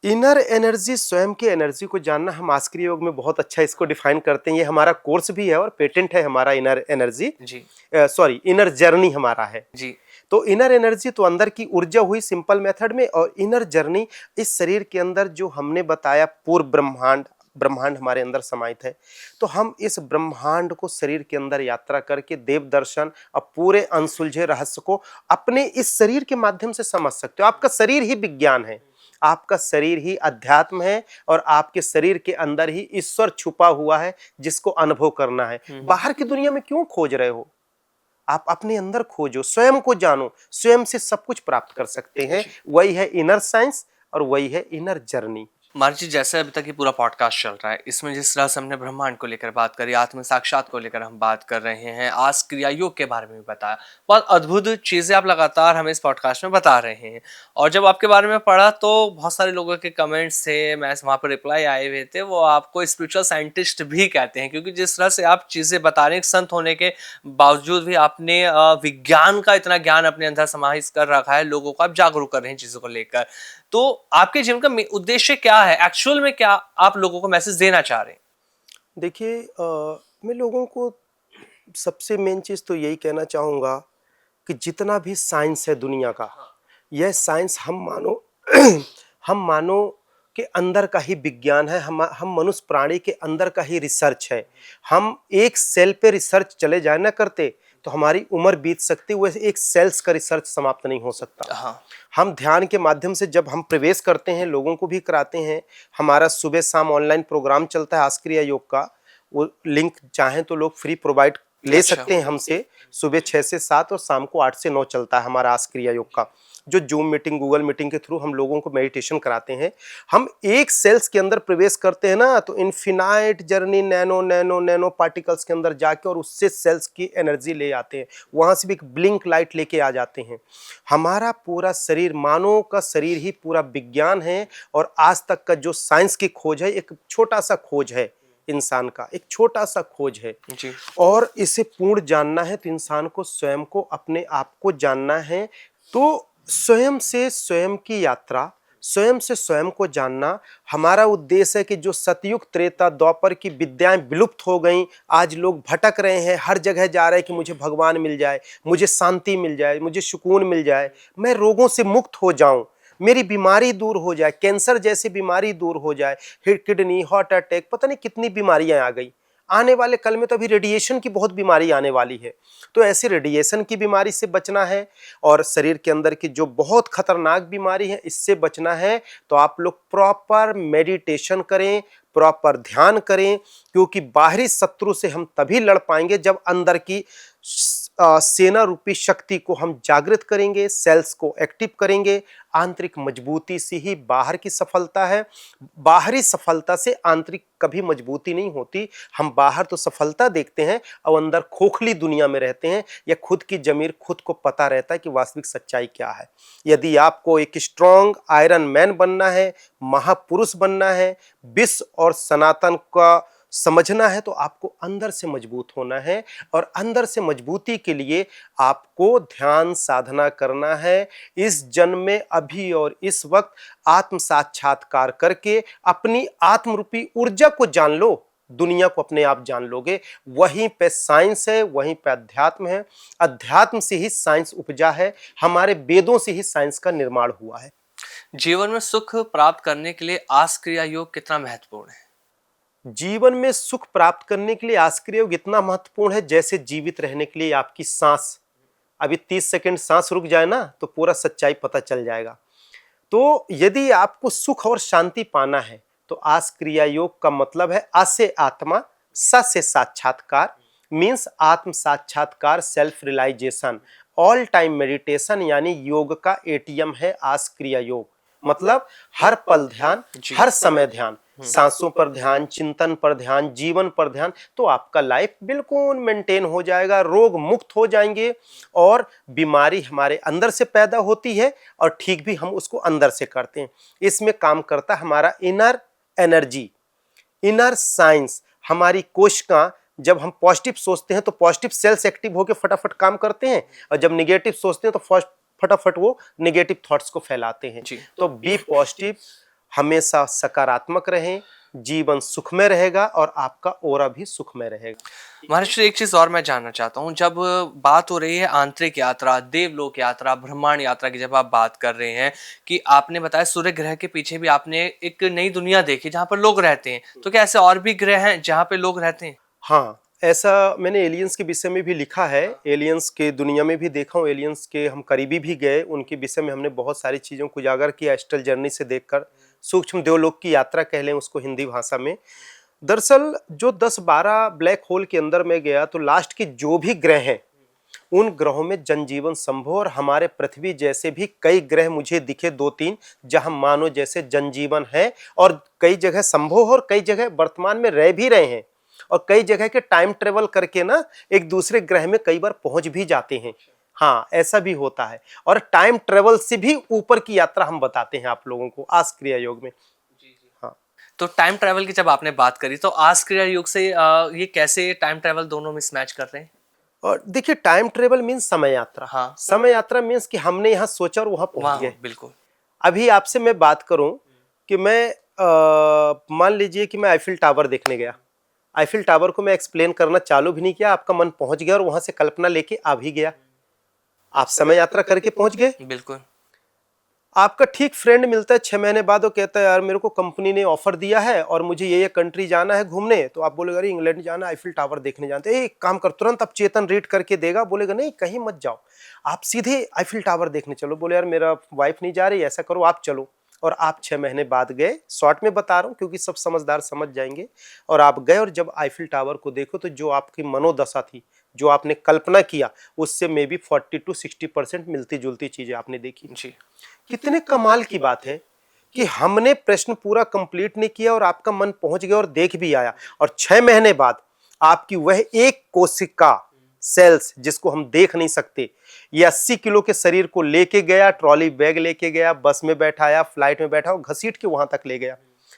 इनर एनर्जी, स्वयं की एनर्जी को जानना, हम आस्क्रिय योग में बहुत अच्छा इसको डिफाइन करते हैं। ये हमारा कोर्स भी है और पेटेंट है हमारा, इनर एनर्जी जी, सॉरी इनर जर्नी हमारा है जी। तो इनर एनर्जी तो अंदर की ऊर्जा हुई सिंपल मेथड में, और इनर जर्नी इस शरीर के अंदर जो हमने बताया पूर्व ब्रह्मांड हमारे अंदर समाहित है। तो हम इस ब्रह्मांड को शरीर के अंदर यात्रा करके देव दर्शन और पूरे अनसुलझे रहस्य को अपने इस शरीर के माध्यम से समझ सकते हो। आपका शरीर ही विज्ञान है, आपका शरीर ही अध्यात्म है, और आपके शरीर के अंदर ही ईश्वर छुपा हुआ है जिसको अनुभव करना है। बाहर की दुनिया में क्यों खोज रहे हो? आप अपने अंदर खोजो, स्वयं को जानो, स्वयं से सब कुछ प्राप्त कर सकते हैं। वही है इनर साइंस और वही है इनर जर्नी। महाराज जी, जैसे अभी तक ये पूरा पॉडकास्ट चल रहा है, इसमें जिस तरह से हमने ब्रह्मांड को लेकर बात करी, आत्म साक्षात को लेकर हम बात कर रहे हैं, आज क्रिया योग के बारे में भी बताया, बहुत अद्भुत चीजें आप लगातार हमें इस पॉडकास्ट में बता रहे हैं। और जब आपके बारे में पढ़ा तो बहुत सारे लोगों के कमेंट्स थे, मैं वहाँ पर रिप्लाई आए हुए थे, वो आपको स्पिरिचुअल साइंटिस्ट भी कहते हैं, क्योंकि जिस तरह से आप चीजें बता रहे हैं, संत होने के बावजूद भी आपने विज्ञान का इतना ज्ञान अपने अंदर समाहित कर रखा है, लोगों को आप जागरूक कर रहे हैं चीजों को लेकर। तो आपके जीवन का उद्देश्य क्या है? एक्चुअल में क्या आप लोगों को मैसेज देना चाह रहे हैं? देखिए, मैं लोगों को सबसे मेन चीज तो यही कहना चाहूंगा कि जितना भी साइंस है दुनिया का, यह साइंस हम मानो के अंदर का ही विज्ञान है। हम मनुष्य प्राणी के अंदर का ही रिसर्च है। हम एक सेल पे रिसर्च चले जाए ना करते तो हमारी उम्र बीत सकती, वैसे एक सेल्स का रिसर्च समाप्त नहीं हो सकता। हाँ। हम ध्यान के माध्यम से जब हम प्रवेश करते हैं, लोगों को भी कराते हैं। हमारा सुबह शाम ऑनलाइन प्रोग्राम चलता है आस्क्रिया योग का, वो लिंक चाहें तो लोग फ्री प्रोवाइड ले सकते हैं हमसे। सुबह 6 से 7 और शाम को 8 से 9 चलता है हमारा आस्क्रिया योग का, जो जूम मीटिंग, गूगल मीटिंग के थ्रू हम लोगों को मेडिटेशन कराते हैं। हम एक सेल्स के अंदर प्रवेश करते हैं ना, तो इन्फिनाइट जर्नी, नैनो पार्टिकल्स के अंदर जाके और उससे सेल्स की एनर्जी ले आते हैं। वहां से भी एक ब्लिंक लाइट लेके आ जाते हैं। हमारा पूरा शरीर, मानव का शरीर ही पूरा विज्ञान है। और आज तक का जो साइंस की खोज है, एक छोटा सा खोज है, इंसान का एक छोटा सा खोज है जी। और इसे पूर्ण जानना है तो इंसान को स्वयं को, अपने आप को जानना है। तो स्वयं से स्वयं की यात्रा, स्वयं से स्वयं को जानना हमारा उद्देश्य है कि जो सतयुग त्रेता द्वापर की विद्याएं विलुप्त हो गईं, आज लोग भटक रहे हैं, हर जगह जा रहे हैं कि मुझे भगवान मिल जाए, मुझे शांति मिल जाए, मुझे सुकून मिल जाए, मैं रोगों से मुक्त हो जाऊं, मेरी बीमारी दूर हो जाए, कैंसर जैसी बीमारी दूर हो जाए, किडनी, हार्ट अटैक, पता नहीं कितनी बीमारियां आ गई। आने वाले कल में तो अभी रेडिएशन की बहुत बीमारी आने वाली है। तो ऐसी रेडिएशन की बीमारी से बचना है और शरीर के अंदर की जो बहुत खतरनाक बीमारी है इससे बचना है, तो आप लोग प्रॉपर मेडिटेशन करें, प्रॉपर ध्यान करें, क्योंकि बाहरी शत्रु से हम तभी लड़ पाएंगे जब अंदर की सेना रूपी शक्ति को हम जागृत करेंगे, सेल्स को एक्टिव करेंगे। आंतरिक मजबूती से ही बाहर की सफलता है, बाहरी सफलता से आंतरिक कभी मजबूती नहीं होती। हम बाहर तो सफलता देखते हैं और अंदर खोखली दुनिया में रहते हैं, या खुद की जमीर खुद को पता रहता है कि वास्तविक सच्चाई क्या है। यदि आपको एक स्ट्रॉन्ग आयरन मैन बनना है, महापुरुष बनना है, विश्व और सनातन का समझना है, तो आपको अंदर से मजबूत होना है, और अंदर से मजबूती के लिए आपको ध्यान साधना करना है। इस जन्म में अभी और इस वक्त आत्म साक्षात्कार करके अपनी आत्म रूपी ऊर्जा को जान लो, दुनिया को अपने आप जान लोगे। वहीं पे साइंस है, वहीं पे अध्यात्म है। अध्यात्म से ही साइंस उपजा है, हमारे वेदों से ही साइंस का निर्माण हुआ है। जीवन में सुख प्राप्त करने के लिए आस क्रिया योग कितना महत्वपूर्ण है? जीवन में सुख प्राप्त करने के लिए आस्क्रिय योग इतना महत्वपूर्ण है जैसे जीवित रहने के लिए आपकी सांस। अभी 30 सेकंड सांस रुक जाए ना तो पूरा सच्चाई पता चल जाएगा। तो यदि आपको सुख और शांति पाना है तो आस्क्रिया योग का मतलब है आ से आत्मा, सा से साक्षात्कार, मीन्स आत्म साक्षात्कार, self realisation, all time meditation, यानी योग का एटीएम है आस्क्रिया योग। मतलब हर पल ध्यान, हर समय ध्यान, सांसों पर ध्यान, चिंतन पर ध्यान, जीवन पर ध्यान, तो आपका लाइफ बिल्कुल मेंटेन हो जाएगा, रोग मुक्त हो जाएंगे। और बीमारी हमारे अंदर से पैदा होती है और ठीक भी हम उसको अंदर से करते हैं। इसमें काम करता हमारा इनर एनर्जी, इनर साइंस। हमारी कोशिका, जब हम पॉजिटिव सोचते हैं तो पॉजिटिव सेल्स एक्टिव होकर फटाफट काम करते हैं, और जब निगेटिव सोचते हैं तो फटाफट वो निगेटिव थॉट्स को फैलाते हैं। तो बी पॉजिटिव, हमेशा सकारात्मक रहें, जीवन सुखमय रहेगा और आपका ऑरा भी सुखमय रहेगा। महाराज, एक चीज और मैं जानना चाहता हूँ, जब बात हो रही है आंतरिक यात्रा, देवलोक यात्रा, ब्रह्मांड यात्रा की जब आप बात कर रहे हैं, कि आपने बताया सूर्य ग्रह के पीछे भी आपने एक नई दुनिया देखी जहाँ पर लोग रहते हैं, तो क्या ऐसे और भी ग्रह हैं जहाँ पे लोग रहते हैं? हाँ, ऐसा मैंने एलियंस के विषय में भी लिखा है, एलियंस के दुनिया में भी देखा हूँ, एलियंस के हम करीबी भी गए, उनके विषय में हमने बहुत सारी चीज़ों को उजागर किया एस्ट्रल जर्नी से देखकर। सूक्ष्म देवलोक की यात्रा कह लें उसको हिंदी भाषा में। दरअसल जो 10-12 ब्लैक होल के अंदर में गया तो लास्ट के जो भी ग्रह हैं उन ग्रहों में जनजीवन संभव, और हमारे पृथ्वी जैसे भी कई ग्रह मुझे दिखे 2-3 जहां मानो जैसे जनजीवन है, और कई जगह संभव और कई जगह वर्तमान में रह भी रहे हैं, और कई जगह के टाइम ट्रेवल करके ना एक दूसरे ग्रह में कई बार पहुंच भी जाते हैं। हाँ, ऐसा भी होता है, और टाइम ट्रेवल से भी ऊपर की यात्रा हम बताते हैं आप लोगों को आस क्रिया योग में। हाँ, तो टाइम ट्रैवल की जब आपने बात करी, तो आस क्रिया योग से ये कैसे टाइम ट्रैवल दोनों मिसमैच कर रहे हैं? और देखिए, टाइम ट्रेवल मीन्स समय यात्रा। हाँ। समय यात्रा मीन्स कि हमने यहाँ सोचा और वहां पहुंच गए। बिल्कुल। अभी आपसे मैं बात करूं कि मैं मान लीजिए कि मैं आईफिल टावर देखने गया, आईफिल टावर को मैं एक्सप्लेन करना चालू भी नहीं किया, आपका मन पहुंच गया और वहां से कल्पना लेके आ भी गया, आप समय यात्रा करके पहुंच गए। बिल्कुल। आपका ठीक फ्रेंड मिलता है 6 महीने बाद, वो कहता है यार मेरे को कंपनी ने ऑफर दिया है और मुझे ये कंट्री जाना है घूमने, तो आप बोलेगा अरे इंग्लैंड जाना, आईफिल टावर देखने जाते हैं। एक काम कर, तुरंत अब चेतन रीड करके देगा, बोलेगा नहीं कहीं मत जाओ, आप सीधे आईफिल टावर देखने चलो। बोले यार मेरा वाइफ नहीं जा रही, ऐसा करो आप चलो, और आप 6 महीने बाद गए। शॉर्ट में बता रहा हूँ क्योंकि सब समझदार समझ जाएंगे। और आप गए और जब आईफिल टावर को देखो तो जो आपकी मनोदशा थी, जो आपने कल्पना किया, उससे मे बी 40 to 60% मिलती जुलती चीजें आपने देखी। जी। कितने कमाल की बात है कि हमने प्रश्न पूरा कंप्लीट नहीं किया और आपका मन पहुंच गया और देख भी आया, और 6 महीने बाद आपकी वह एक कोशिका सेल्स जिसको हम देख नहीं सकते, ये 80 किलो के शरीर को लेके गया, ट्रॉली बैग लेके गया, बस में बैठाया, फ्लाइट में बैठा और घसीट के वहां तक ले गया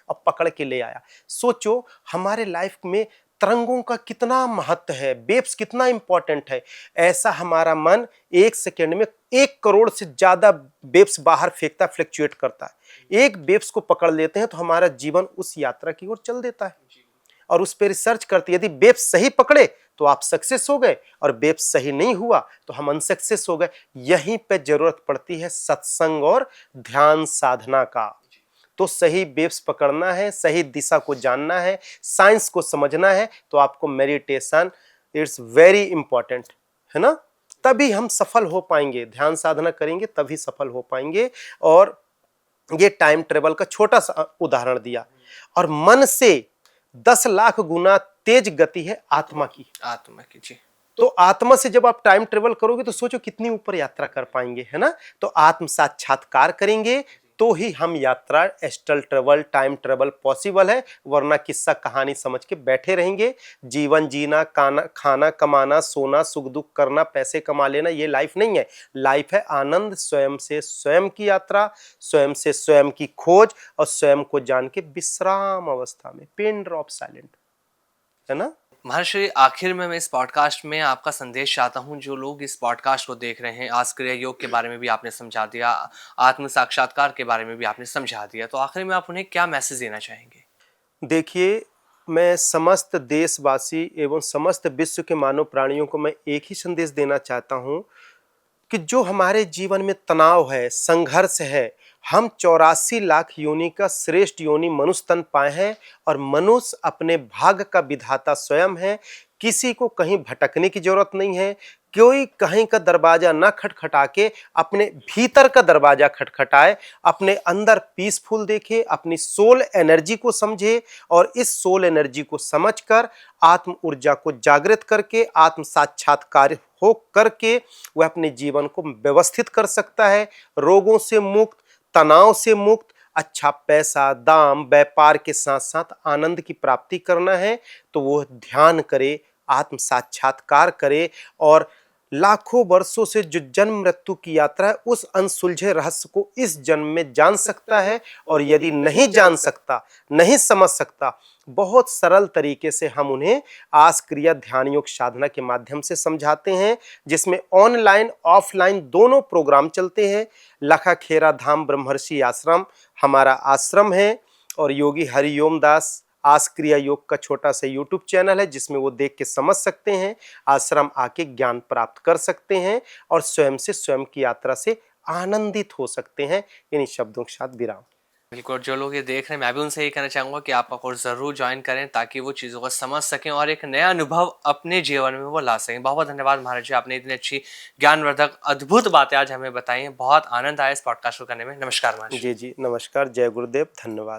और पकड़ के ले आया। सोचो हमारे लाइफ में तरंगों का कितना महत्व है, वेव्स कितना इंपॉर्टेंट है। ऐसा हमारा मन 1 सेकेंड में 1 करोड़ से ज्यादा वेव्स बाहर फेंकता, फ्लक्चुएट करता है। एक वेव्स को पकड़ लेते हैं तो हमारा जीवन उस यात्रा की ओर चल देता है। और उस पर रिसर्च करती है, यदि वेव्स सही पकड़े तो आप सक्सेस हो गए, और वेव्स सही नहीं हुआ तो हम अनसक्सेस हो गए। यहीं पे जरूरत पड़ती है सत्संग और ध्यान साधना का। तो सही वेव्स पकड़ना है, सही दिशा को जानना है, साइंस को समझना है, तो आपको मेडिटेशन इट्स वेरी इंपॉर्टेंट, है ना। तभी हम सफल हो पाएंगे, ध्यान साधना करेंगे तभी सफल हो पाएंगे। और ये टाइम ट्रेवल का छोटा सा उदाहरण दिया। और मन से 10 लाख गुना तेज गति है आत्मा की। आत्मा की, जी। तो आत्मा से जब आप टाइम ट्रेवल करोगे तो सोचो कितनी ऊपर यात्रा कर पाएंगे, है ना। तो आत्म साक्षात्कार करेंगे तो ही हम यात्रा, astral travel, time travel possible है। वरना किस्सा कहानी समझ के बैठे रहेंगे। जीवन जीना, खाना कमाना, सोना, सुख दुख करना, पैसे कमा लेना, ये लाइफ नहीं है। लाइफ है आनंद, स्वयं से स्वयं की यात्रा, स्वयं से स्वयं की खोज, और स्वयं को जान के विश्राम अवस्था में, पिन ड्रॉप साइलेंट, है ना। महर्षि, आखिर में मैं इस पॉडकास्ट में आपका संदेश चाहता हूँ। जो लोग इस पॉडकास्ट को देख रहे हैं, आज क्रिया योग के बारे में भी आपने समझा दिया, आत्म साक्षात्कार के बारे में भी आपने समझा दिया, तो आखिर में आप उन्हें क्या मैसेज देना चाहेंगे? देखिए, मैं समस्त देशवासी एवं समस्त विश्व के मानव प्राणियों को मैं एक ही संदेश देना चाहता हूँ कि जो हमारे जीवन में तनाव है, संघर्ष है, हम 84 लाख योनि का श्रेष्ठ योनि मनुष्य तन पाए हैं, और मनुष्य अपने भाग्य का विधाता स्वयं है। किसी को कहीं भटकने की जरूरत नहीं है। कोई कहीं का दरवाजा ना खटखटा के अपने भीतर का दरवाजा खटखटाए, अपने अंदर पीसफुल देखे, अपनी सोल एनर्जी को समझे, और इस सोल एनर्जी को समझकर आत्म ऊर्जा को जागृत करके, आत्म साक्षात्कार हो करके वह अपने जीवन को व्यवस्थित कर सकता है। रोगों से मुक्त, तनाव से मुक्त, अच्छा पैसा, दाम, व्यापार के साथ साथ आनंद की प्राप्ति करना है तो वो ध्यान करे, आत्म साक्षात्कार करे, और लाखों वर्षों से जो जन्म मृत्यु की यात्रा है उस अनसुलझे रहस्य को इस जन्म में जान सकता है। और यदि नहीं जान सकता, नहीं समझ सकता, बहुत सरल तरीके से हम उन्हें आस क्रिया ध्यान योग साधना के माध्यम से समझाते हैं, जिसमें ऑनलाइन ऑफलाइन दोनों प्रोग्राम चलते हैं। लखाखेरा धाम ब्रह्मर्षि आश्रम हमारा आश्रम है, और योगी हरिओम दास आस क्रिया योग का छोटा सा यूट्यूब चैनल है, जिसमें वो देख के समझ सकते हैं, आश्रम आके ज्ञान प्राप्त कर सकते हैं, और स्वयं से स्वयं की यात्रा से आनंदित हो सकते हैं। इन्हीं शब्दों के साथ विराम। बिल्कुल, जो लोग ये देख रहे हैं, मैं भी उनसे ये कहना चाहूँगा कि आप कोर्स ज़रूर ज्वाइन करें, ताकि वो चीज़ों को समझ सकें और एक नया अनुभव अपने जीवन में वो ला सकें। बहुत बहुत धन्यवाद महाराज जी, आपने इतनी अच्छी ज्ञानवर्धक अद्भुत बातें आज हमें बताई हैं। बहुत आनंद आया इस पॉडकास्ट को करने में। नमस्कार महाराज। जी जी, नमस्कार, जय गुरुदेव, धन्यवाद।